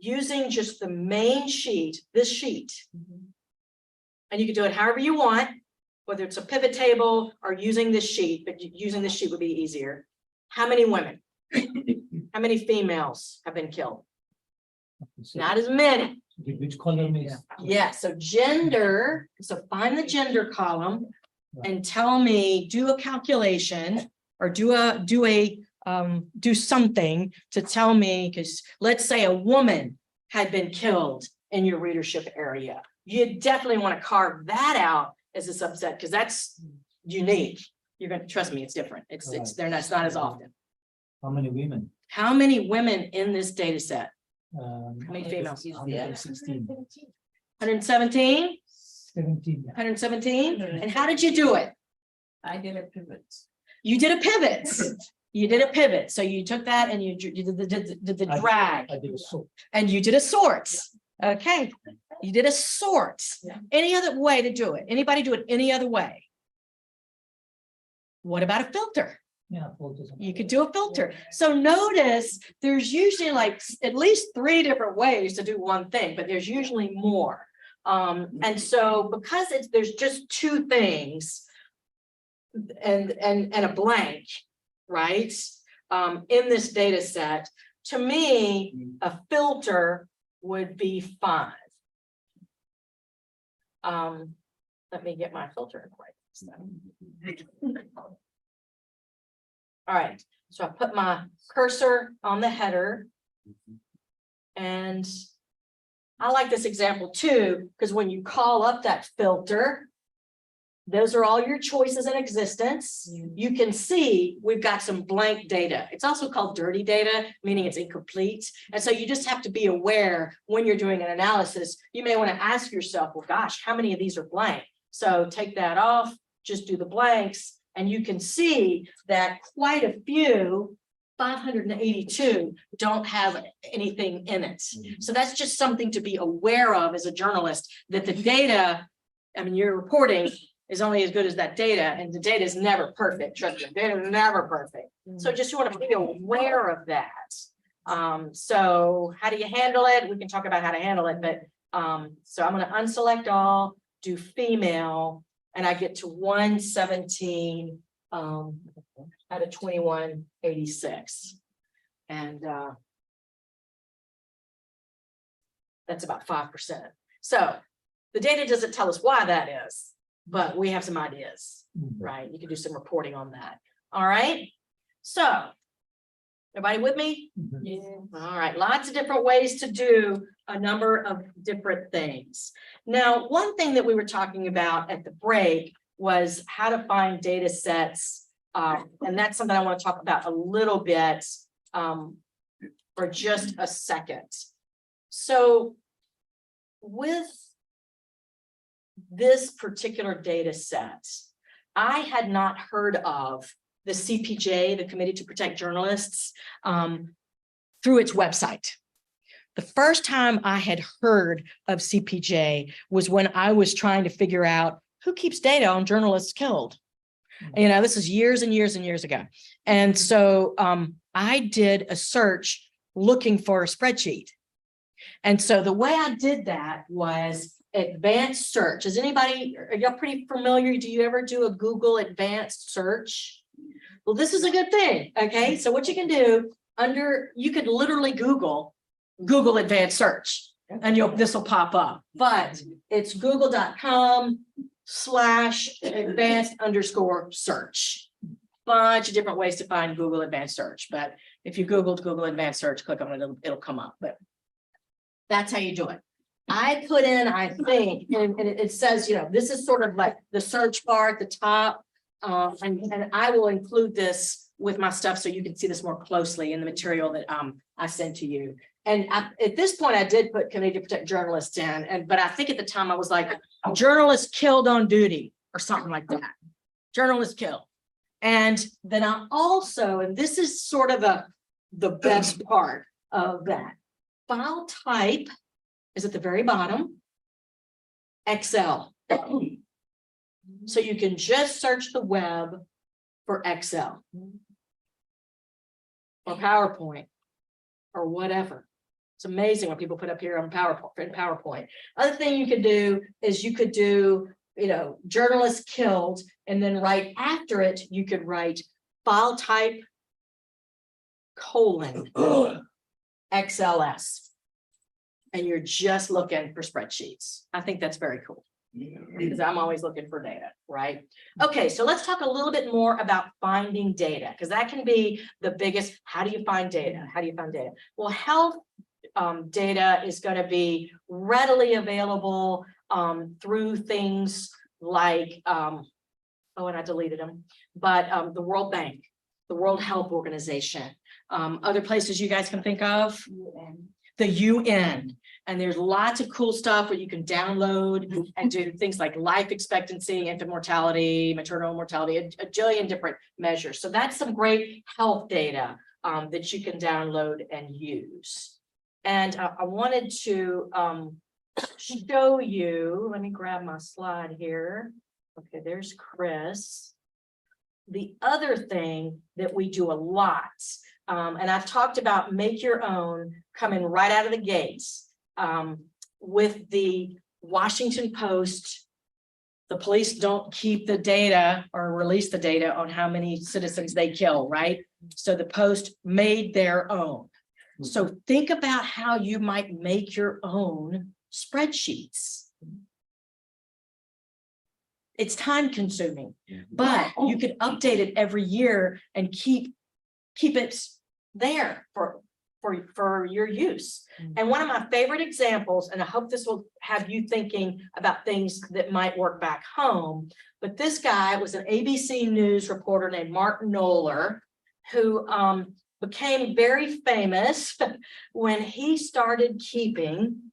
using just the main sheet, this sheet, and you can do it however you want, whether it's a pivot table or using this sheet, but using this sheet would be easier. How many women? How many females have been killed? Not as many. Which column is? Yeah, so gender, so find the gender column and tell me, do a calculation or do something to tell me, because let's say a woman had been killed in your readership area. You definitely want to carve that out as a subset because that's unique. You're going to trust me, it's different. It's not as often. How many women? How many women in this data set? How many females? 116. 117? 17. 117? And how did you do it? I did a pivot. You did a pivot. You did a pivot. So you took that and you did the drag. I did a sort. And you did a sort. Okay. You did a sort. Any other way to do it? Anybody do it any other way? What about a filter? Yeah, you could do a filter. So notice there's usually like at least 3 different ways to do one thing, but there's usually more. And so because there's just 2 things and a blank, right? In this data set, to me, a filter would be 5. Let me get my filter in place. All right, so I put my cursor on the header. And I like this example too, because when you call up that filter, those are all your choices in existence. You can see we've got some blank data. It's also called dirty data, meaning it's incomplete. And so you just have to be aware when you're doing an analysis, you may want to ask yourself, well, gosh, how many of these are blank? So take that off, just do the blanks. And you can see that quite a few, 582, don't have anything in it. So that's just something to be aware of as a journalist, that the data, I mean, your reporting is only as good as that data, and the data is never perfect. Trust me, data is never perfect. So just you want to be aware of that. So how do you handle it? We can talk about how to handle it, but so I'm going to unselect all, do female, and I get to 117 out of 2186. And that's about 5%. So the data doesn't tell us why that is, but we have some ideas, right? You can do some reporting on that. All right. So Everybody with me? All right, lots of different ways to do a number of different things. Now, one thing that we were talking about at the break was how to find data sets. And that's something I want to talk about a little bit for just a second. So with this particular data set, I had not heard of the CPJ, the Committee to Protect Journalists, through its website. The first time I had heard of CPJ was when I was trying to figure out who keeps data on journalists killed. You know, this is years and years and years ago. And so I did a search looking for a spreadsheet. And so the way I did that was advanced search. Is anybody, are y'all pretty familiar? Do you ever do a Google advanced search? Well, this is a good thing. Okay, so what you can do you could literally Google advanced search and this will pop up, but it's google.com/advanced_search. Bunch of different ways to find Google advanced search, but if you Googled Google advanced search, click on it, it'll come up, but that's how you do it. I put in, I think, and it says, you know, this is sort of like the search bar at the top. And I will include this with my stuff so you can see this more closely in the material that I sent to you. And at this point, I did put Committee to Protect Journalists in, but I think at the time I was like, journalists killed on duty or something like that. Journalists killed. And then I also, and this is sort of the best part of that, file type is at the very bottom, Excel. So you can just search the web for Excel or PowerPoint or whatever. It's amazing what people put up here on PowerPoint. Other thing you could do is you could do, you know, journalists killed, and then right after it, you could write file type : XLS. And you're just looking for spreadsheets. I think that's very cool because I'm always looking for data, right? Okay, so let's talk a little bit more about finding data, because that can be the biggest. How do you find data? How do you find data? Well, health data is going to be readily available through things like, oh, and I deleted them, but the World Bank, the World Health Organization, other places you guys can think of, the UN. And there's lots of cool stuff where you can download and do things like life expectancy, infant mortality, maternal mortality, a jillion different measures. So that's some great health data that you can download and use. And I wanted to show you, let me grab my slide here. Okay, there's Chris. The other thing that we do a lot, and I've talked about make your own coming right out of the gates. With the Washington Post, the police don't keep the data or release the data on how many citizens they kill, right? So the Post made their own. So think about how you might make your own spreadsheets. It's time consuming, but you could update it every year and keep it there for your use. And one of my favorite examples, and I hope this will have you thinking about things that might work back home, but this guy was an ABC News reporter named Mark Knoller, who became very famous when he started keeping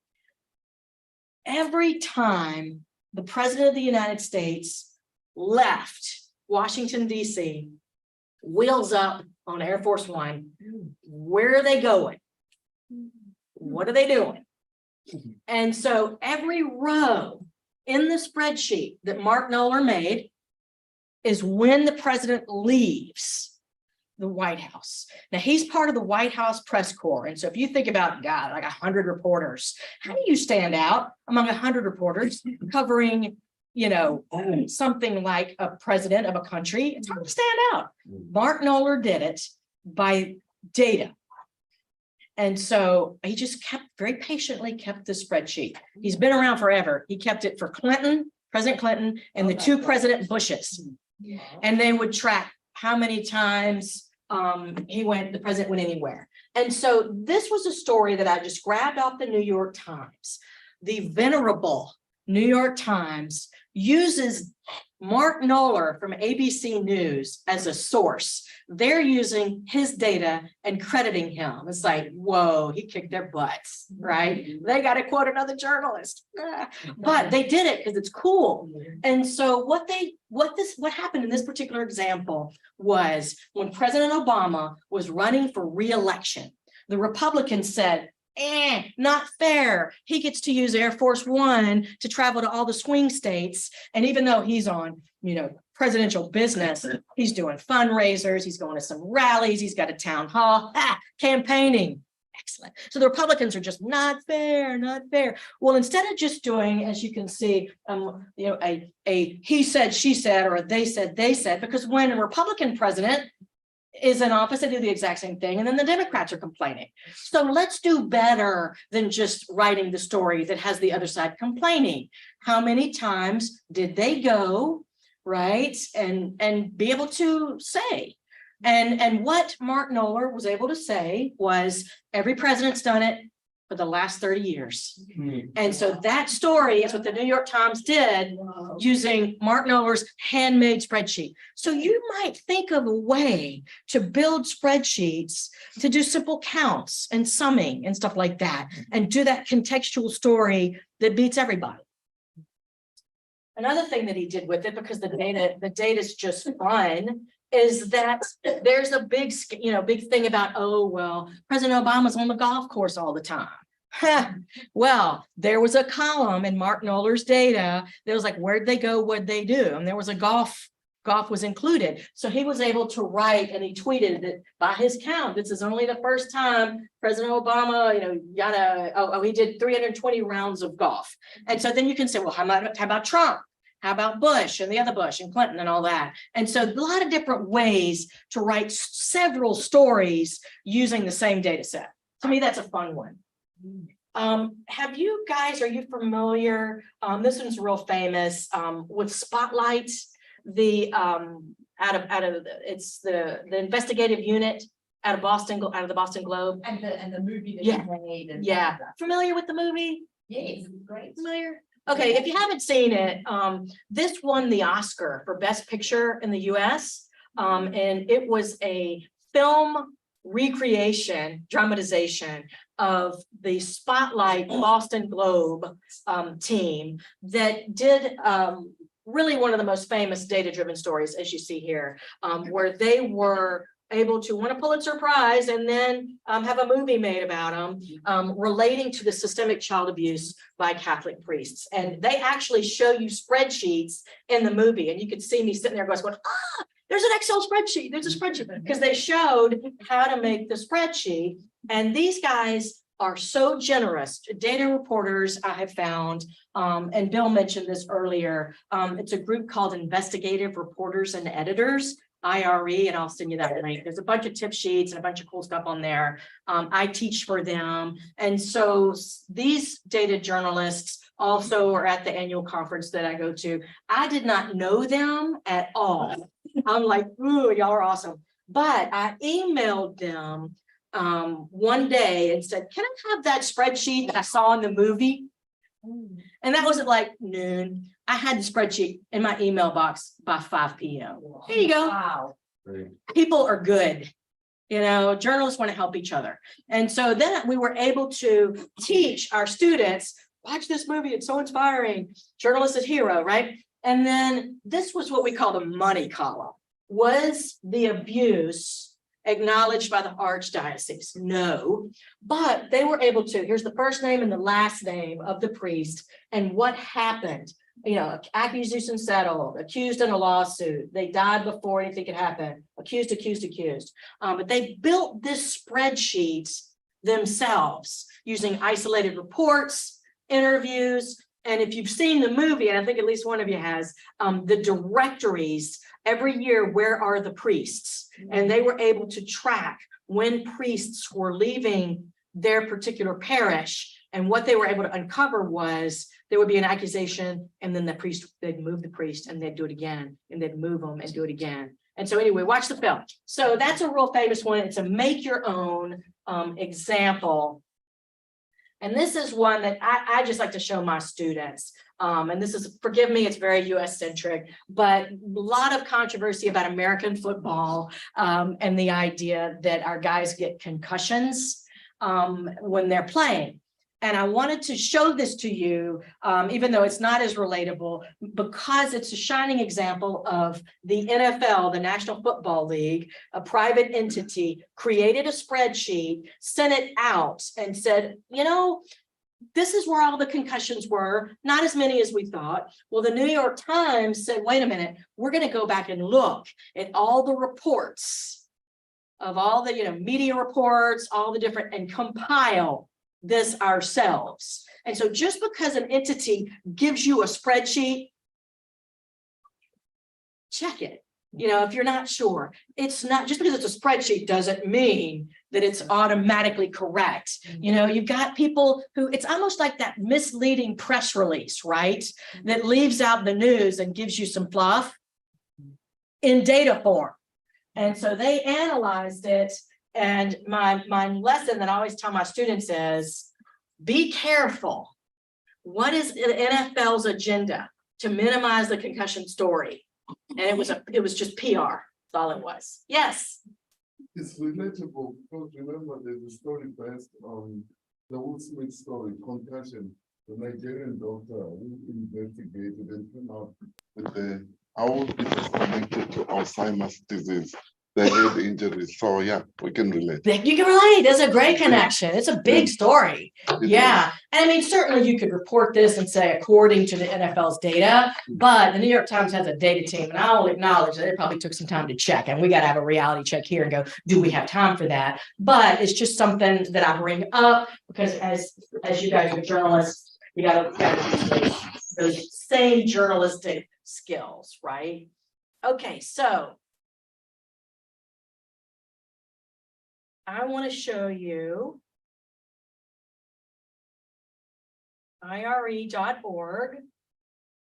every time the president of the United States left Washington, D.C., wheels up on Air Force One. Where are they going? What are they doing? And so every row in the spreadsheet that Mark Knoller made is when the president leaves the White House. Now he's part of the White House press corps. And so if you think about, God, like 100 reporters, how do you stand out among 100 reporters covering, you know, something like a president of a country? It's hard to stand out. Mark Knoller did it by data. And so he just very patiently kept the spreadsheet. He's been around forever. He kept it for Clinton, President Clinton, and the two President Bushes. And they would track how many times the president went anywhere. And so this was a story that I just grabbed off the New York Times. The venerable New York Times uses Mark Knoller from ABC News as a source. They're using his data and crediting him. It's like, whoa, he kicked their butts, right? They got to quote another journalist, but they did it because it's cool. And so what happened in this particular example was when President Obama was running for re-election, the Republicans said, not fair. He gets to use Air Force One to travel to all the swing states. And even though he's on, presidential business, he's doing fundraisers, he's going to some rallies, he's got a town hall, campaigning. Excellent. So the Republicans are just not fair, not fair. Well, instead of just doing, as you can see, a he said, she said, or a they said, because when a Republican president is in office, they do the exact same thing, and then the Democrats are complaining. So let's do better than just writing the story that has the other side complaining. How many times did they go, right, and be able to say? And what Mark Knoller was able to say was every president's done it for the last 30 years. And so that story is what the New York Times did using Mark Knoller's handmade spreadsheet. So you might think of a way to build spreadsheets to do simple counts and summing and stuff like that, and do that contextual story that beats everybody. Another thing that he did with it, because the data is just fun, is that there's a big thing about, oh, well, President Obama's on the golf course all the time. Well, there was a column in Mark Knoller's data that was like, where'd they go, what'd they do? And there was a golf was included. So he was able to write, and he tweeted that by his count, this is only the first time President Obama, he did 320 rounds of golf. And so then you can say, well, how about Trump? How about Bush and the other Bush and Clinton and all that? And so a lot of different ways to write several stories using the same data set. To me, that's a fun one. Are you familiar? This one's real famous with Spotlight, the investigative unit out of the Boston Globe. And the movie that he made. Familiar with the movie? Yes, great. Familiar? Okay, if you haven't seen it, this won the Oscar for Best Picture in the US. And it was a film recreation, dramatization of the Spotlight Boston Globe team that did really one of the most famous data-driven stories, as you see here, where they were able to win a Pulitzer Prize and then have a movie made about them relating to the systemic child abuse by Catholic priests. And they actually show you spreadsheets in the movie, and you could see me sitting there going, there's an Excel spreadsheet, there's a spreadsheet, because they showed how to make the spreadsheet. And these guys are so generous. Data reporters, I have found, and Bill mentioned this earlier, it's a group called Investigative Reporters and Editors, IRE, and I'll send you that link. There's a bunch of tip sheets and a bunch of cool stuff on there. I teach for them. And so these data journalists also are at the annual conference that I go to. I did not know them at all. I'm like, ooh, y'all are awesome. But I emailed them one day and said, can I have that spreadsheet that I saw in the movie? And that was at like noon. I had the spreadsheet in my email box by 5 p.m. There you go. Wow. People are good. Journalists want to help each other. And so then we were able to teach our students, watch this movie, it's so inspiring. Journalist is hero, right? And then this was what we call the money column. Was the abuse acknowledged by the Archdiocese? No, but they were able to. Here's the first name and the last name of the priest and what happened. Accusation settled, accused in a lawsuit. They died before anything could happen. Accused. But they built this spreadsheet themselves using isolated reports, interviews. And if you've seen the movie, and I think at least one of you has, the directories every year, where are the priests? And they were able to track when priests were leaving their particular parish. And what they were able to uncover was there would be an accusation, and then they'd move the priest, and they'd do it again, and they'd move them and do it again. And so anyway, watch the film. So that's a real famous one. It's a make your own example. And this is one that I just like to show my students. And this is, forgive me, it's very US centric, but a lot of controversy about American football and the idea that our guys get concussions when they're playing. And I wanted to show this to you, even though it's not as relatable, because it's a shining example of the NFL, the National Football League, a private entity, created a spreadsheet, sent it out and said, you know, this is where all the concussions were, not as many as we thought. Well, the New York Times said, wait a minute, we're going to go back and look at all the reports of all the, media reports, all the different, and compile this ourselves. And so just because an entity gives you a spreadsheet, check it. If you're not sure, it's not just because it's a spreadsheet doesn't mean that it's automatically correct. You've got people who, it's almost like that misleading press release, right? That leaves out the news and gives you some fluff in data form. And so they analyzed it. And my lesson that I always tell my students is, be careful. What is the NFL's agenda to minimize the concussion story? And it was just PR. That's all it was. Yes. It's relatable because remember there's a story based on the Will Smith story, concussion. The Nigerian doctor who investigated and came out with how it is connected to Alzheimer's disease, the head injuries. So yeah, we can relate. You can relate. That's a great connection. It's a big story. Yeah. Is. And I mean, certainly you could report this and say, according to the NFL's data, but the New York Times has a data team, and I will acknowledge that it probably took some time to check. And we got to have a reality check here and go, do we have time for that? But it's just something that I bring up because as you guys are journalists, you got to use those same journalistic skills, right? Okay, so I want to show you IRE.org.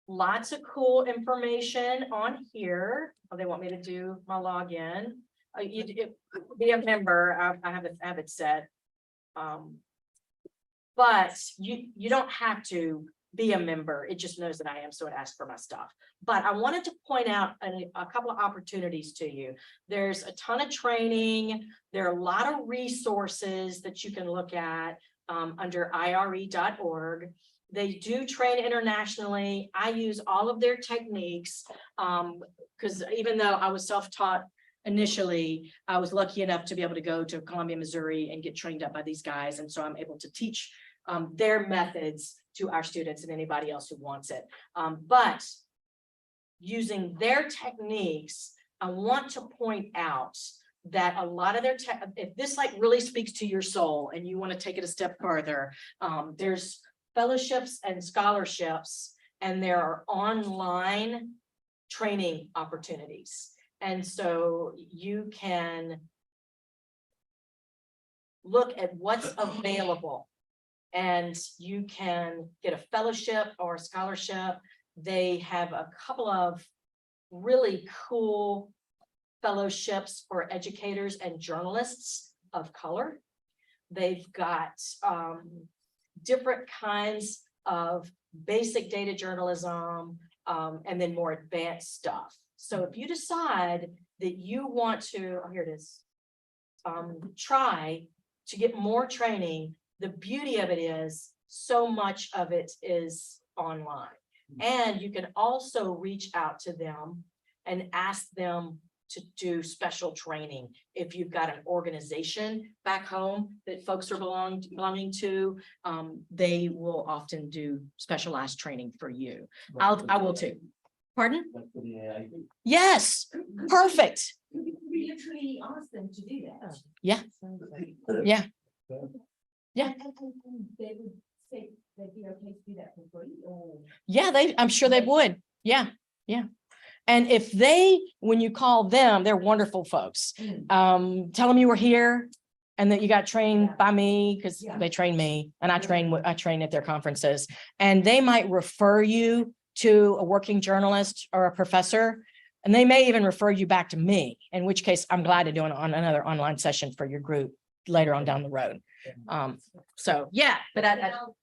Lots of cool information on here. Oh, they want me to do my login. Be a member. I have it set. But you don't have to be a member. It just knows that I am, so it asks for my stuff. But I wanted to point out a couple of opportunities to you. There's a ton of training. There are a lot of resources that you can look at under IRE.org. They do train internationally. I use all of their techniques because even though I was self-taught initially, I was lucky enough to be able to go to Columbia, Missouri and get trained up by these guys. And so I'm able to teach their methods to our students and anybody else who wants it. But using their techniques, I want to point out that a lot of their if this like really speaks to your soul and you want to take it a step further, there's fellowships and scholarships, and there are online training opportunities. And so you can look at what's available and you can get a fellowship or a scholarship. They have a couple of really cool fellowships for educators and journalists of color. They've got different kinds of basic data journalism and then more advanced stuff. So if you decide that you want to, oh, here it is, try to get more training, the beauty of it is so much of it is online. And you can also reach out to them and ask them to do special training. If you've got an organization back home that folks are belonging to, they will often do specialized training for you. I will too. Pardon? Yes, perfect. We literally asked them to do that. Yeah. Yeah. Yeah. They would say they'd be okay to do that for free or? Yeah, I'm sure they would. Yeah. Yeah. And if when you call them, they're wonderful folks. Tell them you were here and that you got trained by me because they train me and I train at their conferences, and they might refer you to a working journalist or a professor And they may even refer you back to me, in which case I'm glad to do another online session for your group later on down the road. So, yeah, but I'll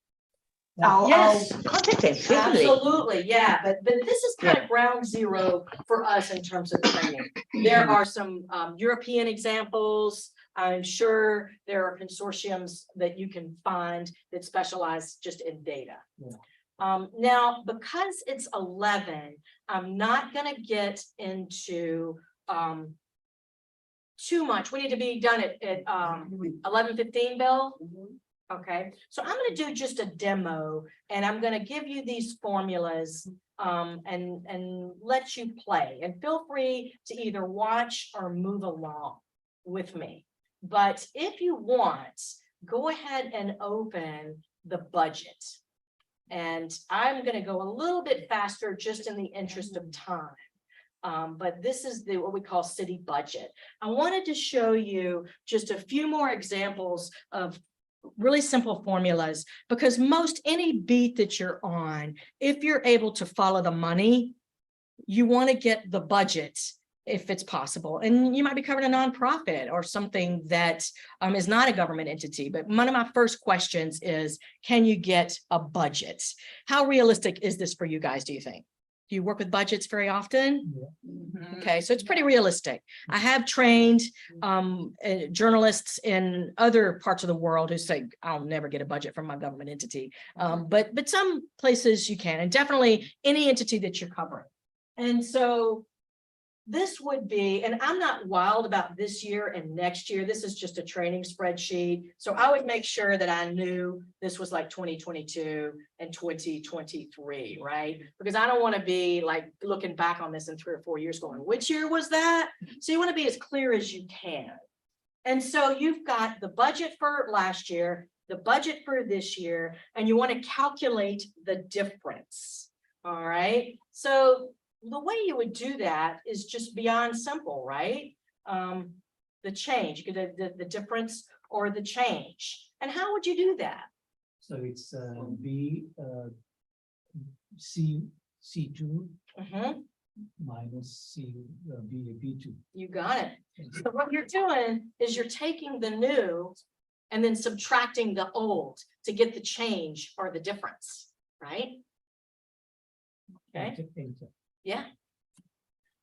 Yes. contact them. Definitely. absolutely, yeah, but this is kind of ground zero for us in terms of training. There are some European examples. I'm sure there are consortiums that you can find that specialize just in data. Now, because it's 11, I'm not gonna get into too much. We need to be done at 11:15, Bill. Okay, so I'm gonna do just a demo and I'm gonna give you these formulas and let you play, and feel free to either watch or move along with me. But if you want, go ahead and open the budget. And I'm gonna go a little bit faster just in the interest of time. But this is what we call city budget. I wanted to show you just a few more examples of really simple formulas, because most any beat that you're on, if you're able to follow the money, you want to get the budget if it's possible. And you might be covering a nonprofit or something that is not a government entity. But one of my first questions is, can you get a budget? How realistic is this for you guys, do you think? Do you work with budgets very often? Okay, so it's pretty realistic. I have trained journalists in other parts of the world who say, I'll never get a budget from my government entity. But some places you can, and definitely any entity that you're covering. And so this would be, and I'm not wild about this year and next year. This is just a training spreadsheet. So I would make sure that I knew this was like 2022 and 2023, right? Because I don't want to be like looking back on this in 3 or 4 years going, which year was that? So you want to be as clear as you can. And so you've got the budget for last year, the budget for this year, and you want to calculate the difference. All right. So the way you would do that is just beyond simple, right? The change, the difference or the change. And how would you do that? So it's C2 minus B2. You got it. So what you're doing is you're taking the new and then subtracting the old to get the change or the difference, right? Okay. Yeah.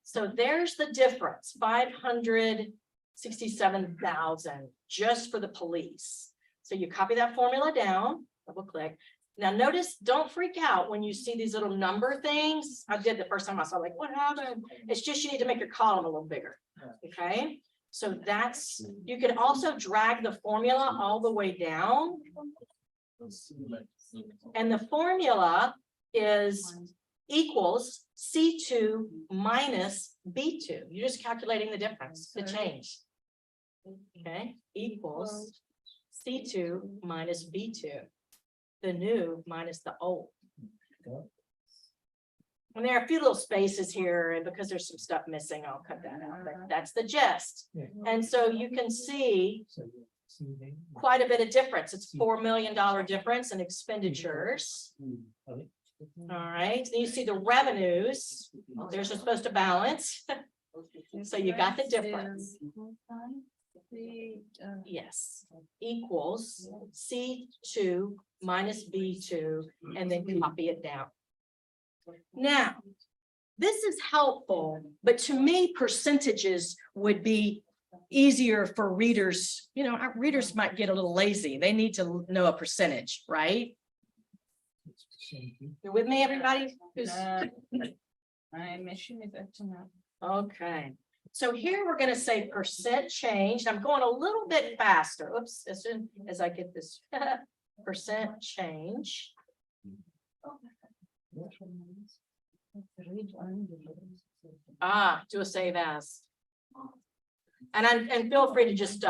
So there's the difference, 567,000 just for the police. So you copy that formula down, double click. Now notice, don't freak out when you see these little number things. I did the first time I saw like, what happened? It's just you need to make your column a little bigger. Okay. So that's, you can also drag the formula all the way down. And the formula is equals C2 minus B2. You're just calculating the difference, the change. Okay, equals C2 minus B2, the new minus the old. And there are a few little spaces here, and because there's some stuff missing, I'll cut that out, but that's the gist. And so you can see quite a bit of difference. It's $4 million difference in expenditures. All right, then you see the revenues, they're supposed to balance. So you got the difference. Yes, equals C2 minus B2, and then copy it down. Now, this is helpful, but to me, percentages would be easier for readers. You know, our readers might get a little lazy. They need to know a percentage, right? You're with me, everybody? My machine is acting up. Okay, so here we're going to say percent change. I'm going a little bit faster. Oops, as soon as I get this percent change. Do a save as. And feel free to just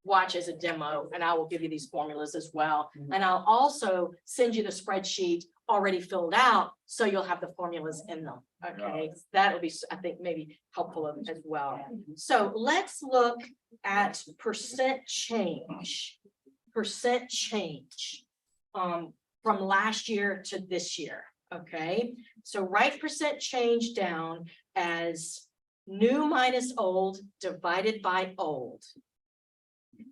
watch as a demo, and I will give you these formulas as well. And I'll also send you the spreadsheet already filled out, so you'll have the formulas in them. Okay, that will be, I think, maybe helpful as well. So let's look at percent change from last year to this year. Okay, so write percent change down as new minus old divided by old.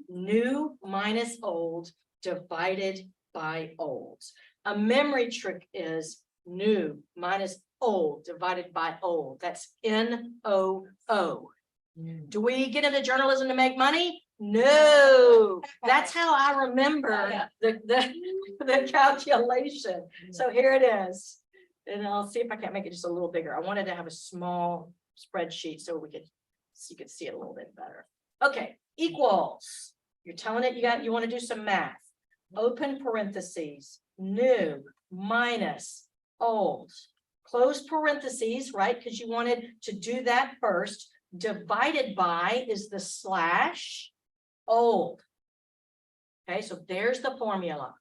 New minus old divided by old. A memory trick is new minus old divided by old. That's NOO. Do we get into journalism to make money? No, that's how I remember the calculation. So here it is. And I'll see if I can't make it just a little bigger. I wanted to have a small spreadsheet so you could see it a little bit better. Okay, equals. You're telling it you want to do some math. Open parentheses, new minus old. Close parentheses, right? Because you wanted to do that first. Divided by is the slash old. Okay, so there's the formula.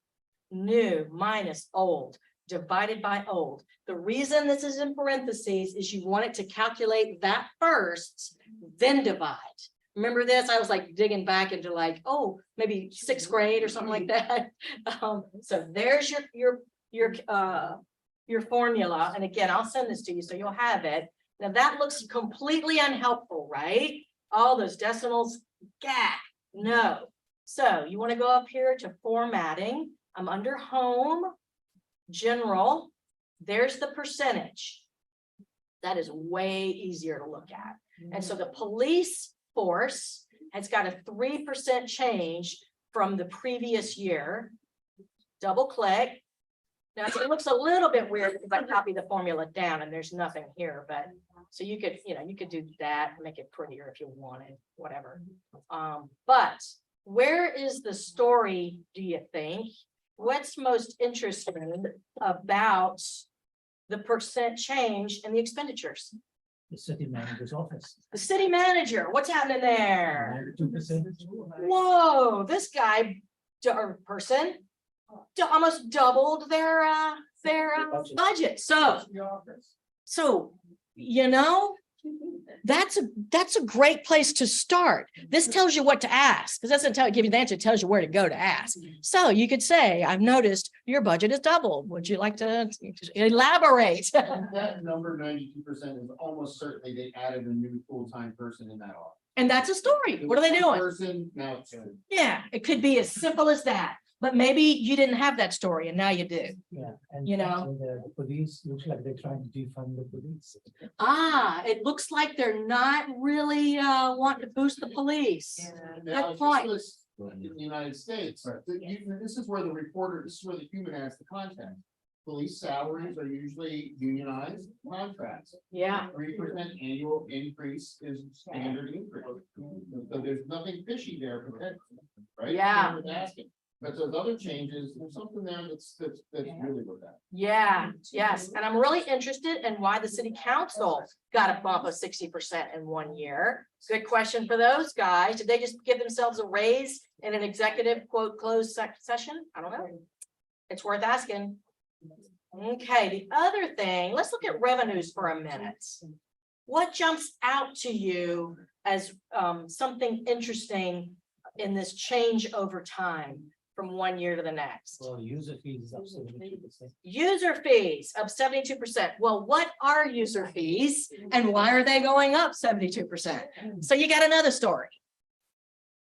New minus old divided by old. The reason this is in parentheses is you want it to calculate that first, then divide. Remember this? I was like digging back into like, oh, maybe 6th grade or something like that. So there's your formula. And again, I'll send this to you so you'll have it. Now that looks completely unhelpful, right? All those decimals, gah, no. So you want to go up here to formatting. I'm under home, general. There's the percentage. That is way easier to look at. And so the police force has got a 3% change from the previous year. Double click. Now it looks a little bit weird because I copied the formula down and there's nothing here, but so you could, you could do that, make it prettier if you wanted, whatever. But where is the story, do you think? What's most interesting about the percent change in the expenditures? The city manager's office. The city manager, what's happening there? 2%. Whoa, this guy or person almost doubled their budget. So that's a great place to start. This tells you what to ask, because it doesn't give you the answer, it tells you where to go to ask. So you could say, I've noticed your budget is doubled. Would you like to elaborate? That number 92% is almost certainly they added a new full-time person in that office. And that's a story. What are they doing? Person, now it's two. Yeah, it could be as simple as that. But maybe you didn't have that story and now you do. Yeah. And the police looks like they're trying to defund the police. It looks like they're not really wanting to boost the police. Now, Good point. in the United States, this is where the human has the content. Police salaries are usually unionized contracts. Yeah. 3% annual increase is standard increase. So there's nothing fishy there, right? Yeah. But those other changes, there's something there that's really with that. Yeah, yes. And I'm really interested in why the city council got a bump of 60% in 1 year. Good question for those guys. Did they just give themselves a raise in an executive quote closed session? I don't know. It's worth asking. Okay, the other thing, let's look at revenues for a minute. What jumps out to you as something interesting in this change over time from 1 year to the next? Well, user fees is up 72%. User fees up 72%. Well, what are user fees and why are they going up 72%? So you got another story,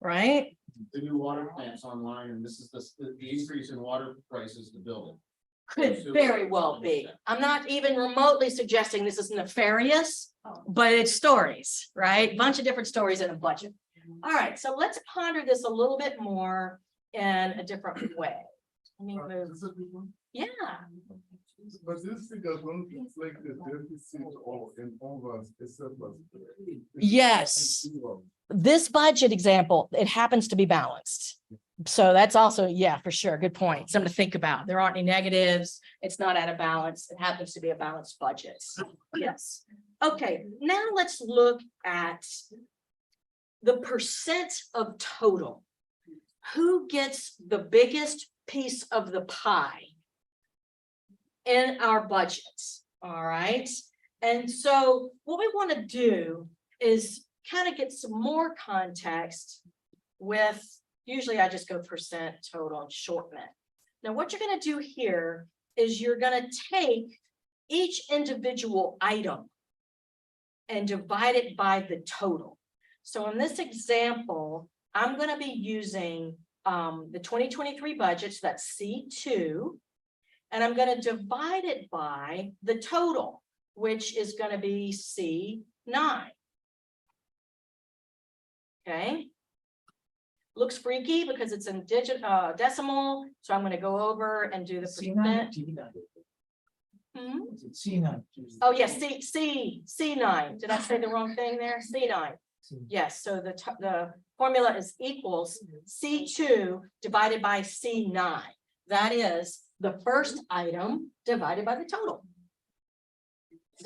right? The new water plants online, and this is the increase in water prices to build it. Could very well be. I'm not even remotely suggesting this is nefarious, but it's stories, right? Bunch of different stories in a budget. All right, so let's ponder this a little bit more in a different way. Let me move. Yeah. But this figure don't reflect the deficit or in over a surplus. Yes. This budget example, it happens to be balanced. So that's also, yeah, for sure. Good point. Something to think about. There aren't any negatives. It's not out of balance. It happens to be a balanced budget. Yes. Okay, now let's look at the percent of total. Who gets the biggest piece of the pie in our budgets? All right. And so what we want to do is kind of get some more context with, usually I just go percent total and shorten it. Now what you're going to do here is you're going to take each individual item and divide it by the total. So in this example, I'm gonna be using the 2023 budget, so that's C2, and I'm gonna divide it by the total, which is gonna be C9. Okay. Looks freaky because it's in decimal, so I'm gonna go over and do the percent. Hmm? C9. Oh, yes, C9. Did I say the wrong thing there? C9. Yes, so the formula is equals C2 divided by C9. That is the first item divided by the total.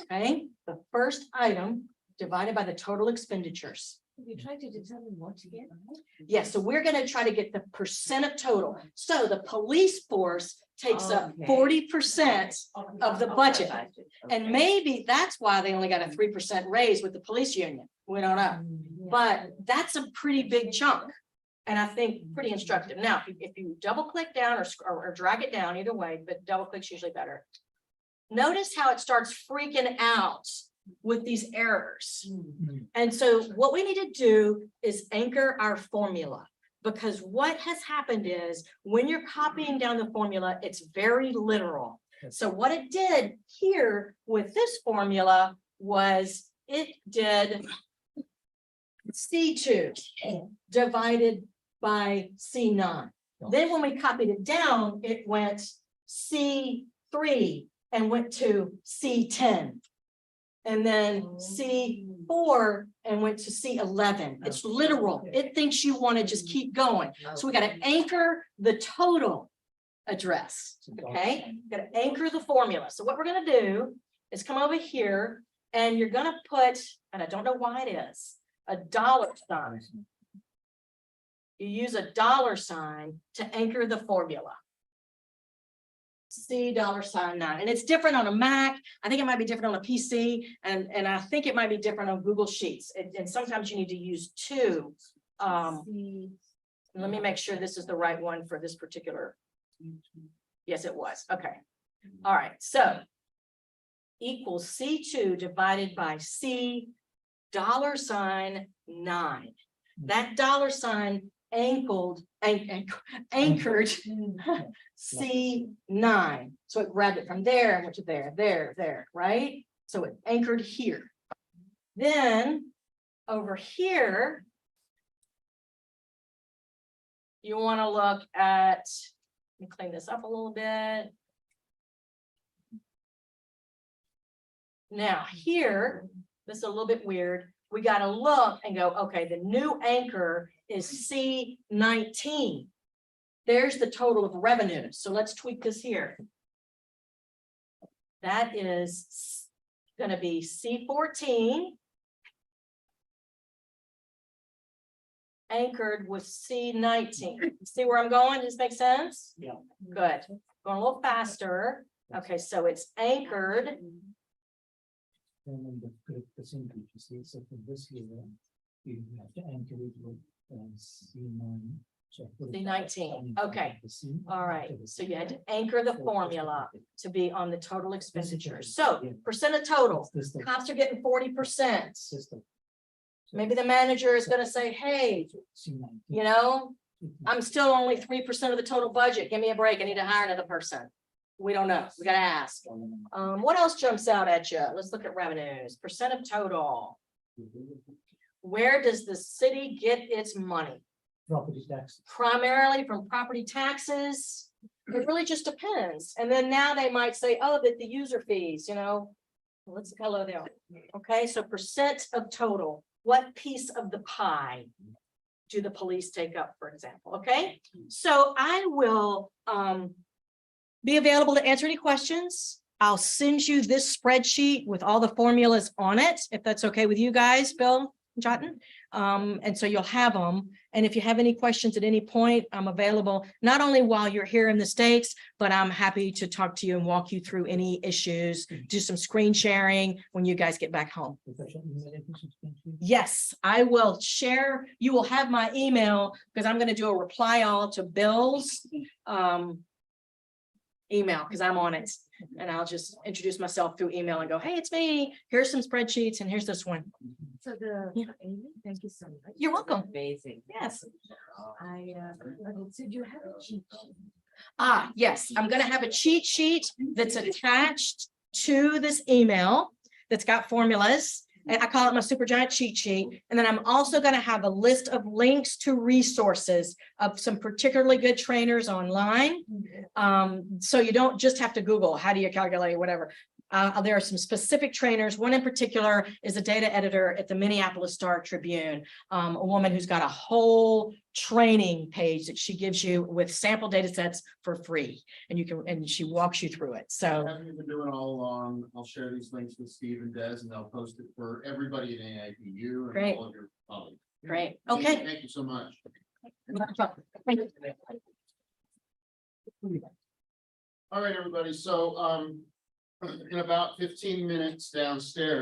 Okay, the first item divided by the total expenditures. You try to determine what to get. Yes, so we're gonna try to get the percent of total. So the police force takes up Okay. 40% of the budget. And maybe that's why they only got a 3% raise with the police union. We don't know. But that's a pretty big chunk. And I think pretty instructive. Now, if you double click down or drag it down, either way, but double click's usually better. Notice how it starts freaking out with these errors. And so what we need to do is anchor our formula, because what has happened is when you're copying down the formula, it's very literal. So what it did here with this formula was it did C2 divided by C9. Then when we copied it down, it went C3 and went to C10. And then C4 and went to C11. It's literal. It thinks you want to just keep going. So we got to anchor the total address. Okay, got to anchor the formula. So what we're going to do is come over here and you're going to put, and I don't know why it is, a dollar sign. You use a dollar sign to anchor the formula. $9, and it's different on a Mac. I think it might be different on a PC, and I think it might be different on Google Sheets. And sometimes you need to use two. Let me make sure this is the right one for this particular. Yes, it was. Okay. All right. So equals C2 divided by $9. That dollar sign anchored C9. So it grabbed it from there and went to there, right? So it anchored here. Then over here, you want to look at, let me clean this up a little bit. Now here, this is a little bit weird. We got to look and go, okay, the new anchor is C19. There's the total of revenues. So let's tweak this here. That is going to be C14 anchored with C19. See where I'm going? Does this make sense? Yeah. Good. Going a little faster. Okay, so it's anchored. And then the correct percentage, you see, so for this year, you have to anchor it with C9. C19. Okay. All right. So you had to anchor the formula to be on the total expenditures. So percent of total, cops are getting 40%. Maybe the manager is going to say, hey, you know, I'm still only 3% of the total budget. Give me a break. I need to hire another person. We don't know. We got to ask. What else jumps out at you? Let's look at revenues, percent of total. Where does the city get its money? Property tax. Primarily from property taxes. It really just depends. And then now they might say, oh, that the user fees, you know, let's hello there. Okay, so percent of total. What piece of the pie do the police take up, for example? Okay, so I will be available to answer any questions. I'll send you this spreadsheet with all the formulas on it, if that's okay with you guys, Bill and Jotten. And so you'll have them. And if you have any questions at any point, I'm available, not only while you're here in the States, but I'm happy to talk to you and walk you through any issues, do some screen sharing when you guys get back home. Yes, I will share. You will have my email because I'm going to do a reply all to Bill's email, because I'm on it. And I'll just introduce myself through email and go, hey, it's me. Here's some spreadsheets and here's this one. So the, Yeah. Amy, thank you so much. You're welcome. Amazing. Yes. So do you have a cheat sheet? Yes, I'm gonna have a cheat sheet that's attached to this email that's got formulas. And I call it my super giant cheat sheet. And then I'm also gonna have a list of links to resources of some particularly good trainers online. So you don't just have to Google, how do you calculate whatever? There are some specific trainers. One in particular is a data editor at the Minneapolis Star Tribune, a woman who's got a whole training page that she gives you with sample data sets for free. And she walks you through it. So Having been doing all along, I'll share these links with Steve and Des, and they'll post it for everybody in AIPU and Great. all of your colleagues. great. Thank you- Okay. Thank you so much. All right, everybody. So, in about 15 minutes downstairs.